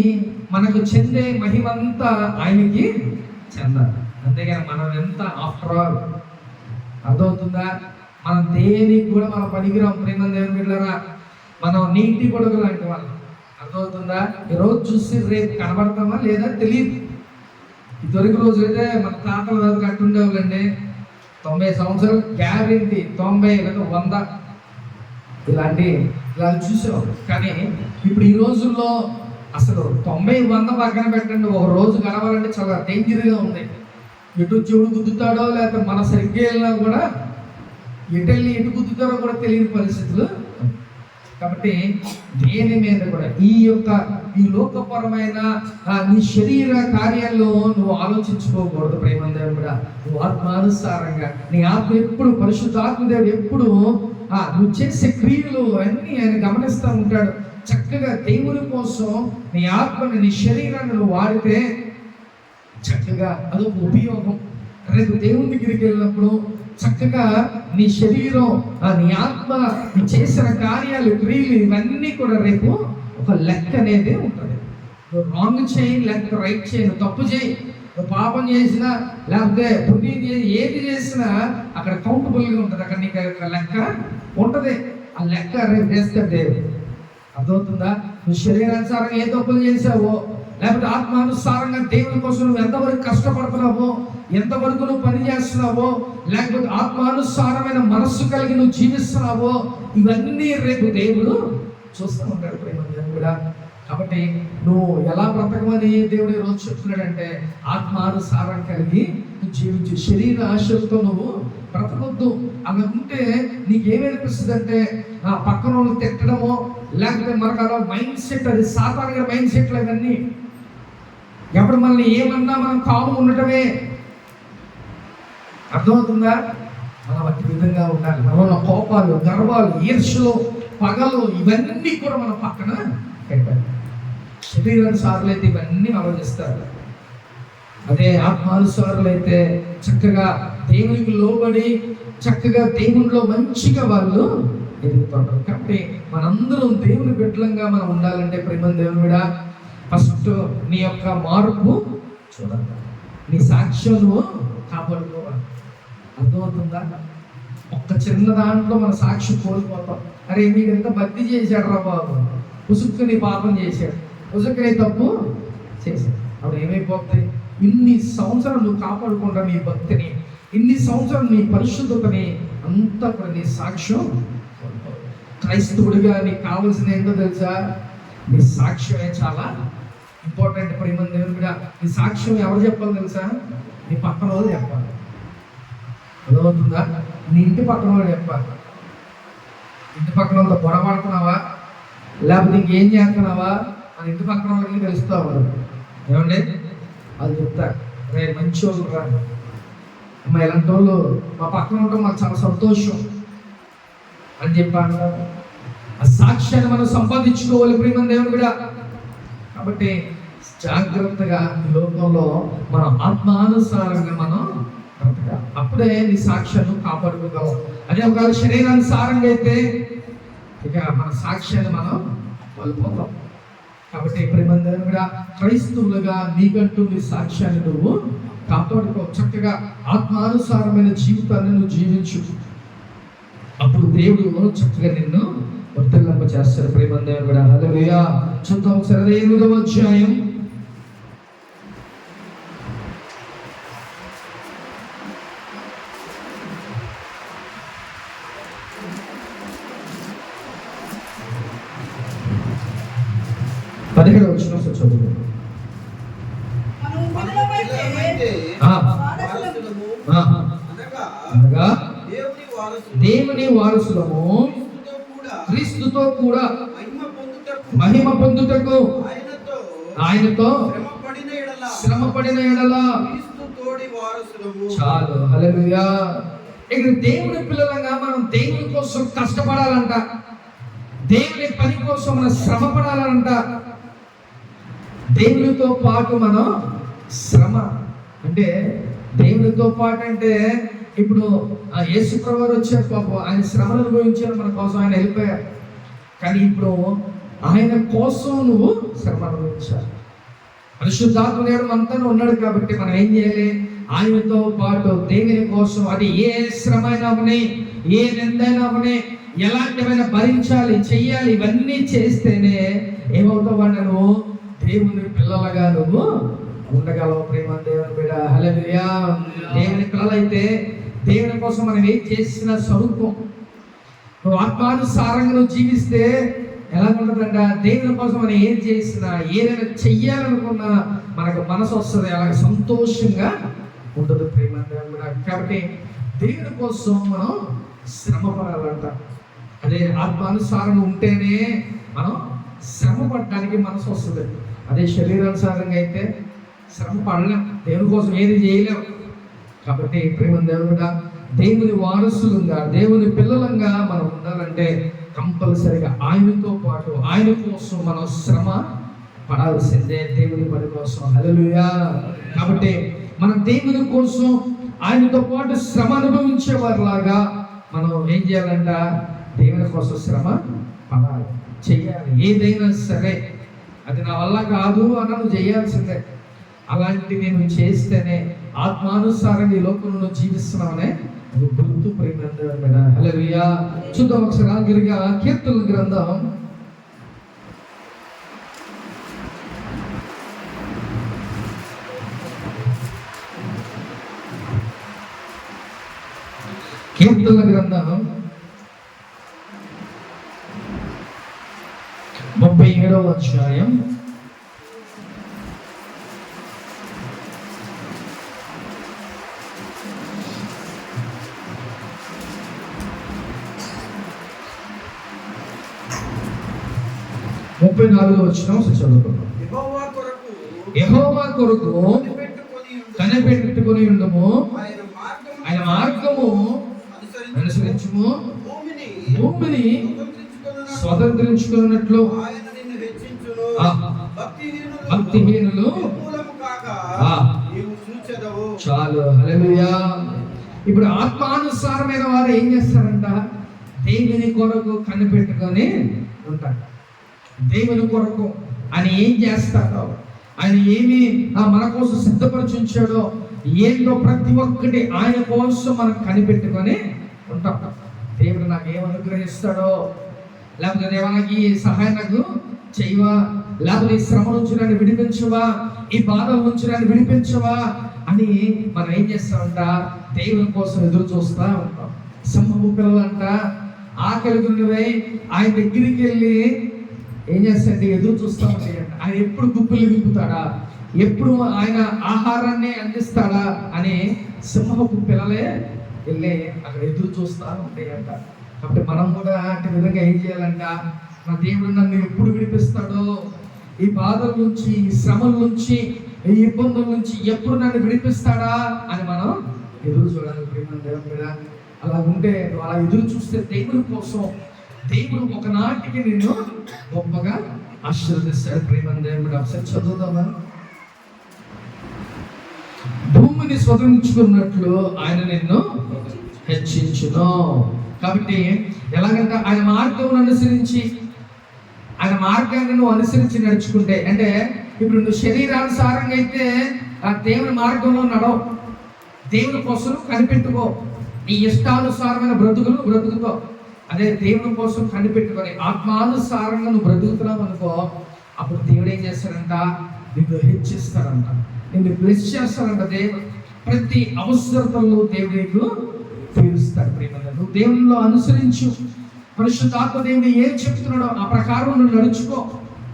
S1: మనకు చెందే మహిమంతా ఆయనకి చెందాలి. అంతేగాని మనం ఎంత ఆఫ్టర్ ఆల్, అర్థమవుతుందా? మనం దేనికి కూడా మనం పనికిరాం ప్రేమ దేవుని బిడ్డలారా. మనం నీటి గొడుగు లాంటి వాళ్ళు, అర్థమవుతుందా? ఈరోజు చూసి రేపు కనబడతామా లేదా తెలియదు. ఇదివరకు రోజు అయితే మన తాతల దగ్గర అట్టుండేవాళ్ళండి, 90 సంవత్సరాలు గ్యారెంటీ, 90 లేదా 100 ఇలా చూసాం. కానీ ఇప్పుడు ఈ రోజుల్లో అసలు 90-100 పక్కన పెట్టండి, ఒక రోజు గడవాలంటే చాలా డేంజర్గా ఉంది. ఎటు చెవుడు గుద్దుతాడో లేకపోతే మన సరిగ్గా వెళ్ళినా కూడా ఎటెళ్ళి ఎటు గుద్దుతారో కూడా తెలియని పరిస్థితులు. కాబట్టి దేని మీద కూడా ఈ లోకపరమైన నీ శరీర కార్యాల్లో నువ్వు ఆలోచించుకోకూడదు. ప్రేమందేవుడు కూడా నువ్వు ఆత్మానుసారంగా నీ ఆత్మ ఎప్పుడు పరిశుద్ధాత్మదేవుడు ఎప్పుడు నువ్వు చేసే క్రియలు అన్నీ ఆయన గమనిస్తూ ఉంటాడు. చక్కగా దేవుని కోసం నీ ఆత్మని నీ శరీరాన్ని నువ్వు వాడితే చక్కగా అదొక ఉపయోగం. రేపు దేవుని దగ్గరికి వెళ్ళినప్పుడు చక్కగా నీ శరీరం నీ ఆత్మ నీ చేసిన కార్యాలు క్రియలు ఇవన్నీ కూడా రేపు ఒక లెక్క అనేది ఉంటుంది. నువ్వు రాంగ్ చేయి లేకపోతే రైట్ చేయి, నువ్వు తప్పు చేయి, నువ్వు పాపం చేసినా లేకపోతే పుణ్యం చేసి ఏది చేసినా అక్కడ కౌంటబుల్గా ఉంటుంది. అక్కడ నీకు లెక్క ఉంటుంది. ఆ లెక్క రేపు చేస్తాడు దేవుడు. అర్థమవుతుందా? నువ్వు శరీరానుసారంగా ఏ తప్పులు చేసావో లేకపోతే ఆత్మానుసారంగా దేవుని కోసం నువ్వు ఎంతవరకు కష్టపడుతున్నావో, ఎంతవరకు నువ్వు పని చేస్తున్నావో, లేకపోతే ఆత్మానుసారమైన మనస్సు కలిగి నువ్వు జీవిస్తున్నావో, ఇవన్నీ రేపు దేవుడు చూస్తూ ఉంటాడు. ప్రేమ కూడా. కాబట్టి నువ్వు ఎలా బ్రతకమని దేవుడు ఈరోజు చెప్తున్నాడంటే ఆత్మానుసారం కలిగి నువ్వు జీవించు. శరీర ఆశలతో నువ్వు బ్రతకొద్దు. అలా ఉంటే నీకేమనిపిస్తుంది అంటే పక్కన వాళ్ళు తిట్టడమో లేకపోతే మనకు అలా మైండ్ సెట్, అది సాధారణ మైండ్ సెట్లు ఇవన్నీ. ఎప్పుడు మనల్ని ఏమన్నా మనం కాము ఉండటమే. అర్థమవుతుందా? మనం అట్టి విధంగా ఉండాలి. మనలో కోపాలు, గర్వాలు, ఈర్ష్యలు, పగలు ఇవన్నీ కూడా మనం పక్కన పెట్టాలి. శరీరానుసారులు అయితే ఇవన్నీ ఆలోచిస్తారు. అదే ఆత్మానుసారులు అయితే చక్కగా దేవునికి లోబడి చక్కగా దేవునిలో మంచిగా వాళ్ళు ఎదుగుతుంటారు. కాబట్టి మనందరం దేవుని బిడ్డలంగా మనం ఉండాలంటే ప్రేమ దేవుడా ఫస్ట్ నీ యొక్క మార్పు చూడాలి, నీ సాక్ష్యం నువ్వు కాపాడుకోవాలి. అర్థమవుతుందా? ఒక్క చిన్న దాంట్లో మన సాక్షి కోల్పోతాం. అరే మీకు ఎంత భక్తి చేశాడు రా బాబు, ఉసుక్కుని పాపం చేశాడు, ఉసుక్కుని తప్పు చేశాడు. అప్పుడు ఏమైపోతాయి? ఇన్ని సంవత్సరాలు నువ్వు కాపాడుకుంటా నీ భక్తిని, ఇన్ని సంవత్సరాలు నీ పరిశుద్ధతని అంతా కూడా నీ సాక్ష్యం. క్రైస్తవుడిగా నీకు కావాల్సిన ఏంటో తెలుసా? నీ సాక్ష్యమే చాలా ఇంపార్టెంట్. ప్రేమ దేవుడు కూడా నీ సాక్ష్యం ఎవరు చెప్పాలి తెలుసా? నీ పక్కన వాళ్ళు చెప్పాలి. అర్థమవుతుందా? నీ ఇంటి పక్కన వాళ్ళు చెప్పాలి. ఇంటి పక్కన వాళ్ళతో గొడవడుతున్నావా లేకపోతే ఇంకేం చేస్తున్నావా అని ఇంటి పక్కన వాళ్ళకి తెలుస్తావు. ఏమండి అది చెప్తా, రే మంచి వాళ్ళు రా అమ్మ, ఇలాంటి వాళ్ళు మా పక్కన ఉండటం మాకు చాలా సంతోషం అని చెప్పాను. ఆ సాక్ష్యాన్ని మనం సంపాదించుకోవాలి ప్రేమ దేవుడు కూడా. కాబట్టి జాగ్రత్తగా ఈ లోకంలో మనం ఆత్మానుసారంగా మనం బ్రతకాలి. అప్పుడే నీ సాక్ష్యాన్ని కాపాడుకోగలం. అదే ఒక శరీరానుసారంగా అయితే ఇక మన సాక్ష్యాన్ని మనం కోల్పోతాం. కాబట్టి ప్రేమ దేవుడు కూడా క్రైస్తవులుగా నీకంటూ నీ సాక్ష్యాన్ని నువ్వు కాపాడుకో. చక్కగా ఆత్మానుసారమైన జీవితాన్ని నువ్వు జీవించు. అప్పుడు దేవుడు చక్కగా నిన్ను వర్తిల్లింప చేస్తాడు. ప్రేమ దేవుడు కూడా. హల్లెలూయా. చూద్దాం ఒకసారి 8వ అధ్యాయం 17వ వచనం చదువు. అనగా దేవుని వారసులము క్రీస్తుతో కూడా మహిమ పొందుటకు ఆయనతో శ్రమపడిన ఎడల. చాలు. హల్లెలూయా. ఇక్కడ దేవుని పిల్లలంగా మనం దేవుని కోసం కష్టపడాలంట, దేవుని పని కోసం మనం శ్రమ పడాలంట. దేవునితో పాటు మనం శ్రమ అంటే దేవునితో పాటు అంటే ఇప్పుడు యేసు ప్రభువు వచ్చారు, పాపం ఆయన శ్రమను అనుభవించారు మన కోసం, ఆయన వెళ్ళిపోయారు. కానీ ఇప్పుడు ఆయన కోసం నువ్వు శ్రమ అనుభవించాలి. పరిశుద్ధాత్మ దేవుడు మనతో ఉన్నాడు కాబట్టి మనం ఏం చేయాలి? ఆయనతో పాటు దేవుని కోసం అది ఏ శ్రమ అయినా అవని, ఏ నిందైనా అవని, ఎలాంటివైనా భరించాలి, చెయ్యాలి. ఇవన్నీ చేస్తేనే ఏమవుతావు? నువ్వు దేవుని పిల్లలుగా నువ్వు ఉండగలవు. ప్రేమ దేవుని బిడ్డ. హల్లెలూయా. దేవుని పిల్లలైతే దేవుని కోసం మనం ఏం చేసిన స్వరూపం. నువ్వు ఆత్మానుసారంగా నువ్వు జీవిస్తే ఎలా ఉంటుందంట? దేవుని కోసం మనం ఏం చేసినా, ఏదైనా చెయ్యాలనుకున్నా మనకు మనసు వస్తుంది, అలాగే సంతోషంగా ఉంటుంది. ప్రేమ దేవుని బిడ్డ. కాబట్టి దేవుని కోసం మనం శ్రమ పడాలంట. అదే ఆత్మానుసారం ఉంటేనే మనం శ్రమ పడడానికి మనసు వస్తుంది. అదే శరీరానుసారంగా అయితే శ్రమ పడలేం, దేవుని కోసం ఏది చేయలేం. కాబట్టి ప్రేమ దేవుడా, దేవుని వారసులుగా దేవుని పిల్లలంగా మనం ఉండాలంటే కంపల్సరిగా ఆయనతో పాటు ఆయన కోసం మనం శ్రమ పడాల్సిందే, దేవుని పని కోసం. హల్లెలూయా. కాబట్టి మనం దేవుని కోసం ఆయనతో పాటు శ్రమ అనుభవించే వారిలాగా మనం ఏం చేయాలంట, దేవుని కోసం శ్రమ పడాలి, చెయ్యాలి. ఏదైనా సరే అది నా వల్ల కాదు అన్నది చేయాల్సిందే. అలాంటి నేను చేస్తేనే ఆత్మానుసారంగా ఈ లోకంలో జీవిస్తున్నామనే గుర్తు ప్రేమ మీద. హల్లెలూయా. చూద్దాం ఒకసారి ఆఖరిగా కీర్తనల గ్రంథం 37వ అధ్యాయం 34వ వచనం చదువుకుందాం. యెహోవా కొరకు కనిపెట్టుకొని ఉండము, ఆయన మార్గము అనుసరించుము, భూమిని స్వతంత్రించుకున్నట్లు భక్తిహీనులు చాలు. హల్లెలూయా. ఇప్పుడు ఆత్మానుసారమైన వారు ఏం చేస్తారంట, దేవుని కొరకు కనిపెట్టుకొని ఉంటారు. దేవుని కొరకు ఆయన ఏం చేస్తాడో, ఆయన ఏమి మన కోసం సిద్ధపరిచుంచాడో ఏంటో ప్రతి ఒక్కటి ఆయన కోసం మనం కనిపెట్టుకొని ఉంటాం. దేవుడు నాకు ఏం అనుగ్రహిస్తాడో, లేకపోతే దేవా నాకు ఈ సహాయం నాకు చేయవా, లేకపోతే ఈ శ్రమ నుంచి నన్ను విడిపించవా, ఈ బాధల నుంచి నన్ను విడిపించవా అని మనం ఏం చేస్తామంట, దేవుని కోసం ఎదురు చూస్తూ ఉంటాం. సింహపు పిల్లలంట ఆకలి గుండెవై ఆయన దగ్గరికి వెళ్ళి ఏం చేస్తాడంటే ఎదురు చూస్తూ ఉంటాయంట. ఆయన ఎప్పుడు గుప్పులు విప్పుతాడా, ఎప్పుడు ఆయన ఆహారాన్ని అందిస్తాడా అని సింహపు పిల్లలే వెళ్ళి అక్కడ ఎదురు చూస్తూ ఉంటాయంట. కాబట్టి మనం కూడా అటు విధంగా ఏం చేయాలంట, నా దేవుడు నన్ను ఎప్పుడు విడిపిస్తాడో, ఈ బాధల నుంచి, ఈ శ్రమల నుంచి, ఈ ఇబ్బందుల నుంచి ఎప్పుడు నన్ను విడిపిస్తాడా అని మనం ఎదురు చూడాలి. ప్రేమ దేవుని మీద అలా ఉంటే, అలా ఎదురు చూస్తే దేవుడి కోసం దేవుడు ఒకనాటికి నిన్ను గొప్పగా ఆశీర్వదిస్తాడు. ప్రేమ దేవుడు ఒకసారి చదువుదామా. భూమిని స్వతంత్రించుకున్నట్లు ఆయన నిన్ను హెచ్చించును. కాబట్టి ఎలాగంటే ఆయన మార్గం అనుసరించి, ఆయన మార్గాన్ని నువ్వు అనుసరించి నడుచుకుంటే, అంటే ఇప్పుడు నువ్వు శరీరానుసారంగా అయితే ఆ దేవుని మార్గంలో నడవు, దేవుని కోసం కనిపెట్టుకో, నీ ఇష్టానుసారమైన బ్రతుకుతో. అదే దేవుని కోసం కనిపెట్టుకొని ఆత్మానుసారంగా నువ్వు బ్రతుకుతున్నావు అనుకో, అప్పుడు దేవుడు ఏం చేస్తాడంట, నిన్ను హెచ్చిస్తాడంట, నిన్ను బ్లెస్ చేస్తాడంట. దేవుడు ప్రతి అవసరతల్లో దేవుడు నీకు తీరుస్తాడు. ప్రేమ నువ్వు దేవునిలో అనుసరించు, పరిశుద్ధాత్మ దేవుడు ఏం చెప్తున్నాడో ఆ ప్రకారం నువ్వు నడుచుకో,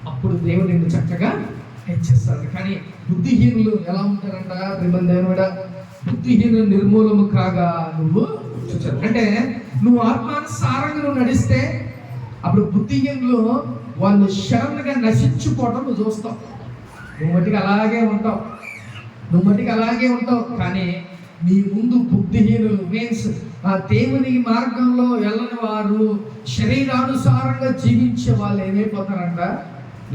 S1: అప్పుడు దేవుడు నిన్ను చక్కగా హెచ్చిస్తాడు. కానీ బుద్ధిహీనులు ఎలా ఉంటారంట, ప్రేమ దేవుడా, బుద్ధిహీనులు నిర్మూలము కాగా నువ్వు చూచారు. అంటే నువ్వు ఆత్మానుసారంగా నువ్వు నడిస్తే అప్పుడు బుద్ధిహీనులు వాళ్ళు శరణుగా నశించుకోవడం నువ్వు చూస్తావు. నువ్వు మట్టికి అలాగే ఉంటావు. కానీ నీ ముందు బుద్ధిహీనులు మీన్స్ ఆ దేవుని మార్గంలో వెళ్ళని వారు, శరీరానుసారంగా జీవించే వాళ్ళు ఏమైపోతారంట,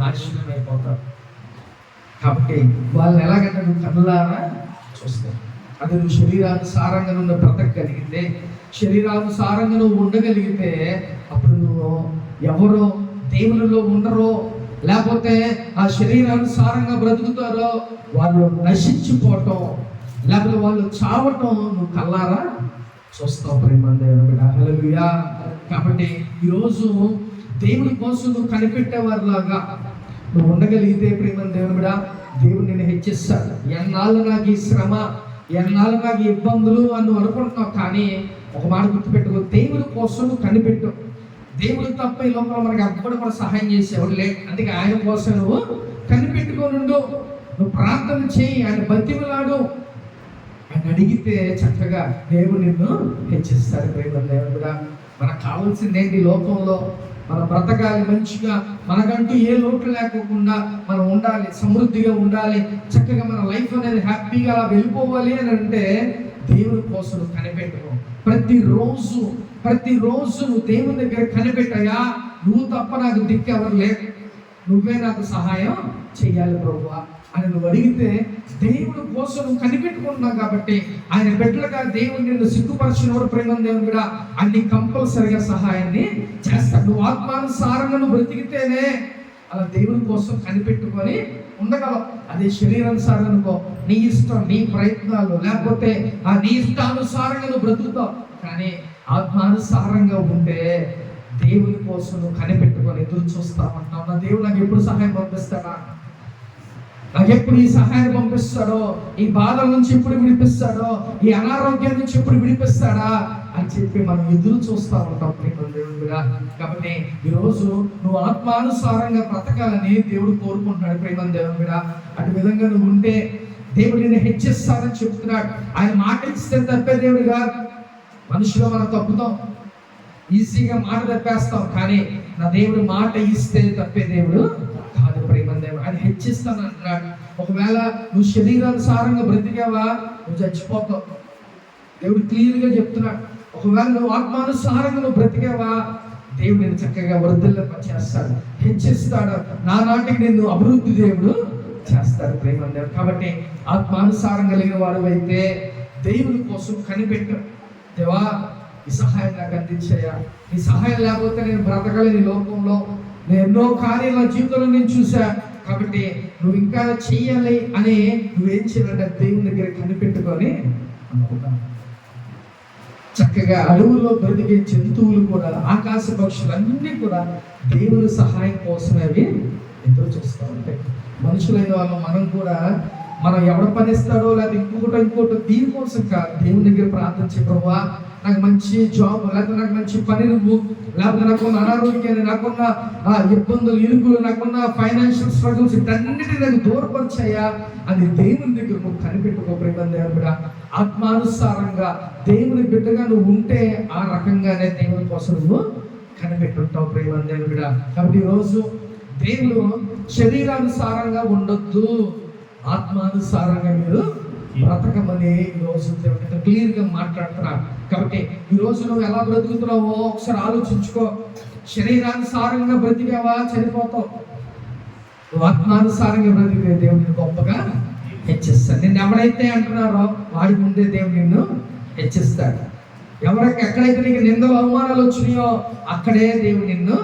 S1: నాశనం అయిపోతారు. కాబట్టి వాళ్ళని ఎలాగంటే నువ్వు కన్నులారా చూస్తావు. అది నువ్వు శరీరానుసారంగా నువ్వు బ్రతకగలిగితే, శరీరానుసారంగా నువ్వు ఉండగలిగితే, అప్పుడు నువ్వు ఎవరో దేవునిలో ఉండరో, లేకపోతే ఆ శరీరానుసారంగా బ్రతుకుతారో వాళ్ళు నశించిపోవటం, లేకపోతే వాళ్ళు చావటం నువ్వు కల్లారా చూస్తావు. ప్రేమ దేవుని. హల్లెలూయా. కాబట్టి ఈరోజు దేవుని కోసం నువ్వు కనిపెట్టేవారిలాగా నువ్వు ఉండగలిగితే ప్రేమ దేవుని, దేవుడు నిన్ను హెచ్చిస్తాడు. ఎన్నాళ్ళు నాకు ఈ శ్రమ, ఎన్నాళ్ళు నాకు ఈ ఇబ్బందులు అని నువ్వు అనుకుంటున్నావు. కానీ ఒక మాట గుర్తుపెట్టుకో, దేవుని కోసం నువ్వు కనిపెట్టు. దేవుడు తప్ప ఈ లోపల మనకి ఎప్పుడు కూడా సహాయం చేసేవాడు లేదు. అందుకే ఆయన కోసం నువ్వు కనిపెట్టుకోనుండు, నువ్వు ప్రార్థన చేయి, ఆయన బతిమలాడు, అని అడిగితే చక్కగా దేవుడు నిన్ను హెచ్చిస్తాడు. ప్రేమ దేవుడు కూడా మనకు కావాల్సింది ఏంటి? లోకంలో మనం బ్రతకాలి, మంచిగా మనకంటూ ఏ లోటు లేకోకుండా మనం ఉండాలి, సమృద్ధిగా ఉండాలి, చక్కగా మన లైఫ్ అనేది హ్యాపీగా అలా వెళ్ళిపోవాలి అని అంటే దేవుని కోసం కనిపెట్టుకో. ప్రతిరోజు నువ్వు దేవుని దగ్గర కనిపెట్టయా, నువ్వు తప్ప నాకు దిక్కు ఎవరు లేరు, నువ్వే నాకు సహాయం చెయ్యాలి ప్రభువా అని నువ్వు అడిగితే దేవుడి కోసం నువ్వు కనిపెట్టుకుంటున్నావు కాబట్టి ఆయన బిడ్డలుగా దేవుడు నిన్ను సిగ్గుపరిచినవాడు. ప్రేమ దేవుడు కూడా అన్ని కంపల్సరిగా సహాయాన్ని చేస్తాడు. నువ్వు ఆత్మానుసారంగా నువ్వు బ్రతికితేనే అలా దేవుని కోసం కనిపెట్టుకొని ఉండగలవు. అదే శరీరానుసారం అనుకో, నీ ఇష్టం, నీ ప్రయత్నాలు, లేకపోతే ఆ నీ ఇష్టానుసారంగా నువ్వు బ్రతుకుతావు. కానీ ఆత్మానుసారంగా ఉంటే దేవుని కోసం నువ్వు కనిపెట్టుకొని ఎదురు చూస్తామంటావు. నా దేవుడు నాకు ఎప్పుడు సహాయం పంపిస్తాడా, నాకు ఎప్పుడు ఈ సహాయం పంపిస్తాడో, ఈ బాధల నుంచి ఎప్పుడు విడిపిస్తాడో, ఈ అనారోగ్యం నుంచి ఎప్పుడు విడిపిస్తాడా అని చెప్పి మనం ఎదురు చూస్తూ ఉంటాం ప్రేమ దేవుడుగా. కాబట్టి ఈరోజు నువ్వు ఆత్మానుసారంగా బ్రతకాలని దేవుడు కోరుకుంటున్నాడు ప్రేమ దేవుడుగా. అటు విధంగా నువ్వు ఉంటే దేవుడు నిన్ను హెచ్చిస్తాడని చెప్తున్నాడు. ఆయన మాట ఇస్తే తప్పే దేవుడుగా. మనుషులు మనం తప్పుతాం, ఈజీగా మాట తప్పేస్తాం, కానీ నా దేవుడు మాట ఇస్తే తప్పే దేవుడు కాదు ప్రేమ దేవుడు. ఆయన హెచ్చిస్తాను అంటున్నాడు. ఒకవేళ నువ్వు శరీరానుసారంగా బ్రతికావా, నువ్వు చచ్చిపోతావు. దేవుడు క్లియర్గా చెప్తున్నాడు. ఒకవేళ నువ్వు ఆత్మానుసారంగా నువ్వు బ్రతికావా, దేవుడు నేను చక్కగా వృద్ధుల్లో చేస్తాడు, హెచ్చిస్తాడు, నా నాటికి నిన్ను అభివృద్ధి దేవుడు చేస్తాడు ప్రేమ దేవుడు. కాబట్టి ఆత్మానుసారం కలిగిన వాడు అయితే దేవుని కోసం కనిపెట్టు. దేవా ఈ సహాయం నాకు అందించాయా, ఈ సహాయం లేకపోతే నేను బ్రతకలేని లోకంలో, నేను ఎన్నో కార్యాల జీవితంలో నేను చూసా, కాబట్టి నువ్వు ఇంకా చెయ్యాలి అని నువ్వేం చేయాలంటే దేవుని దగ్గర కనిపెట్టుకొని చక్కగా అడవుల్లో బ్రతికే జంతువులు కూడా, ఆకాశ పక్షులన్నీ కూడా దేవుని సహాయం కోసమే అవి ఎదురు చూస్తూ ఉంటాయి. మనుషులైన వాళ్ళు మనం కూడా మనం ఎవడ పనిస్తాడో లేదా ఇంకోటి దీనికోసం కాదు, దేవుని దగ్గర ప్రార్థించే ప్రభువా నాకు మంచి జాబ్, లేకపోతే నాకు మంచి పని నువ్వు, లేకపోతే నాకున్న అనారోగ్యాన్ని, నాకున్న ఇబ్బందులు, ఇరుకులు, నాకున్న ఫైనాన్షియల్ స్ట్రగుల్స్ ఇటన్నిటిని నాకు దూరపరిచాయా అని దేవుని దగ్గర నువ్వు కనిపెట్టుకో ప్రేమ దేవుడా. ఆత్మానుసారంగా దేవుని బిడ్డగా నువ్వు ఉంటే ఆ రకంగానే దేవుని కోసం నువ్వు కనిపెట్టుంటావు ప్రేమ దేవుడా. కాబట్టి ఈరోజు దేవుడు శరీరానుసారంగా ఉండొద్దు, ఆత్మానుసారంగా మీరు బ్రతకమని ఈరోజు దేవుడు క్లియర్గా మాట్లాడుతున్నాడు. కాబట్టి ఈరోజు నువ్వు ఎలా బ్రతుకుతున్నావో ఒకసారి ఆలోచించుకో. శరీరానుసారంగా బ్రతికావా, చనిపోతావు. నువ్వు ఆత్మానుసారంగా బ్రతికే దేవుడిని గొప్పగా హెచ్చిస్తాడు. నిన్ను ఎవరైతే అంటున్నారో వాడి ముందే దేవుడు నిన్ను హెచ్చిస్తాడు. ఎక్కడైతే నీకు నిందలు అవమానాలు వచ్చినాయో అక్కడే దేవుడు నిన్ను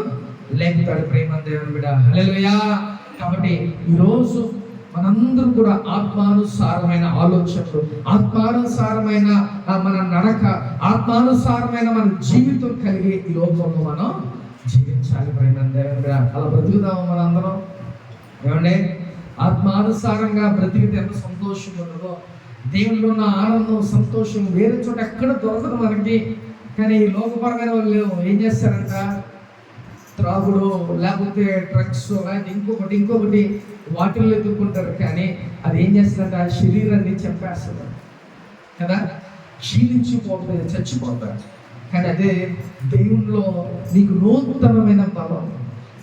S1: లేపుతాడు ప్రేమ దేవుని బిడ్డ. హల్లెలూయా. కాబట్టి ఈరోజు మనందరూ కూడా ఆత్మానుసారమైన ఆలోచనలు, ఆత్మానుసారమైన మన నడక, ఆత్మానుసారమైన మన జీవితం కలిగి ఈ లోకంలో మనం జీవించాలి ప్రేమ దేవుని బిడ్డ. అలా బ్రతుకుదాము మనందరం. ఏమంటే ఆత్మానుసారంగా బ్రతికితే ఎంత సంతోషం ఉండదో, దేవుల్లో ఉన్న ఆనందం, సంతోషం వేరే చోట ఎక్కడ దొరకదు మనకి. కానీ లోకపరమైన వాళ్ళు ఏం చేస్తారంట, త్రాగుడు, లేకపోతే డ్రగ్స్, లేకపోతే ఇంకొకటి వాటిల్లో ఎదుర్కొంటారు. కానీ అది ఏం చేస్తుందంటే ఆ శరీరాన్ని చంపేస్తుంది కదా, క్షీణించిపోతుంది, చచ్చిపోతారు. కానీ అదే దేవుల్లో నీకు నూతనమైన బలం,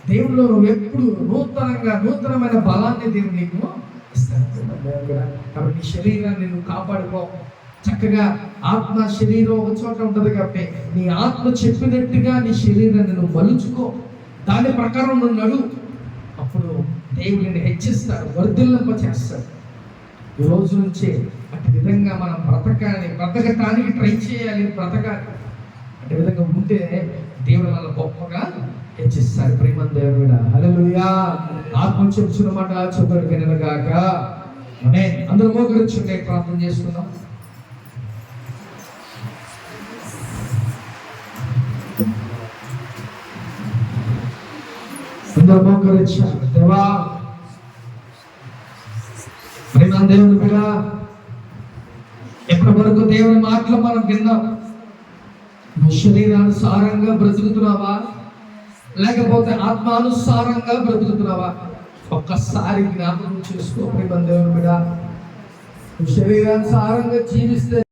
S1: దేవుల్లో నువ్వు ఎప్పుడు నూతనమైన బలాన్ని దేవుడు నీకు ఇస్తాడు. కాబట్టి నీ శరీరాన్ని నువ్వు కాపాడుకో. చక్కగా ఆత్మ శరీరం ఒక చోట ఉంటుంది కాబట్టి నీ ఆత్మ చెప్పినట్టుగా నీ శరీరాన్ని నువ్వు మలుచుకో, దాని ప్రకారం నువ్వు నడు. అప్పుడు దేవుడిని హెచ్చిస్తాడు, వర్ధిల్లింప చేస్తాడు. ఈ రోజు నుంచే అటు విధంగా మనం బ్రతకటానికి ట్రై చేయాలి, బ్రతకాలి. అటు విధంగా ఉంటే దేవుడు మన గొప్పగా హెచ్చిస్తాడు ప్రేమ దేవుడా. హల్లెలూయా. ఆత్మ చెప్తున్న మాట చెబుతాడు వినగాక. ఆమేన్. అందరూ మోకరించండి, ప్రార్థన చేసుకుందాం. అందరూ మోకరించాలి. దేవా ప్రేమ దేవుని బిడ్డ, ఎప్పటి వరకు దేవుని మాటలు మనం విన్నాం. నువ్వు శరీరానుసారంగా బ్రతుకుతున్నావా, లేకపోతే ఆత్మానుసారంగా బ్రతుకుతున్నావా? ఒక్కసారి జ్ఞాపకం చేసుకో ప్రేమ దేవుని బిడ్డ. శరీరానుసారంగా జీవిస్తే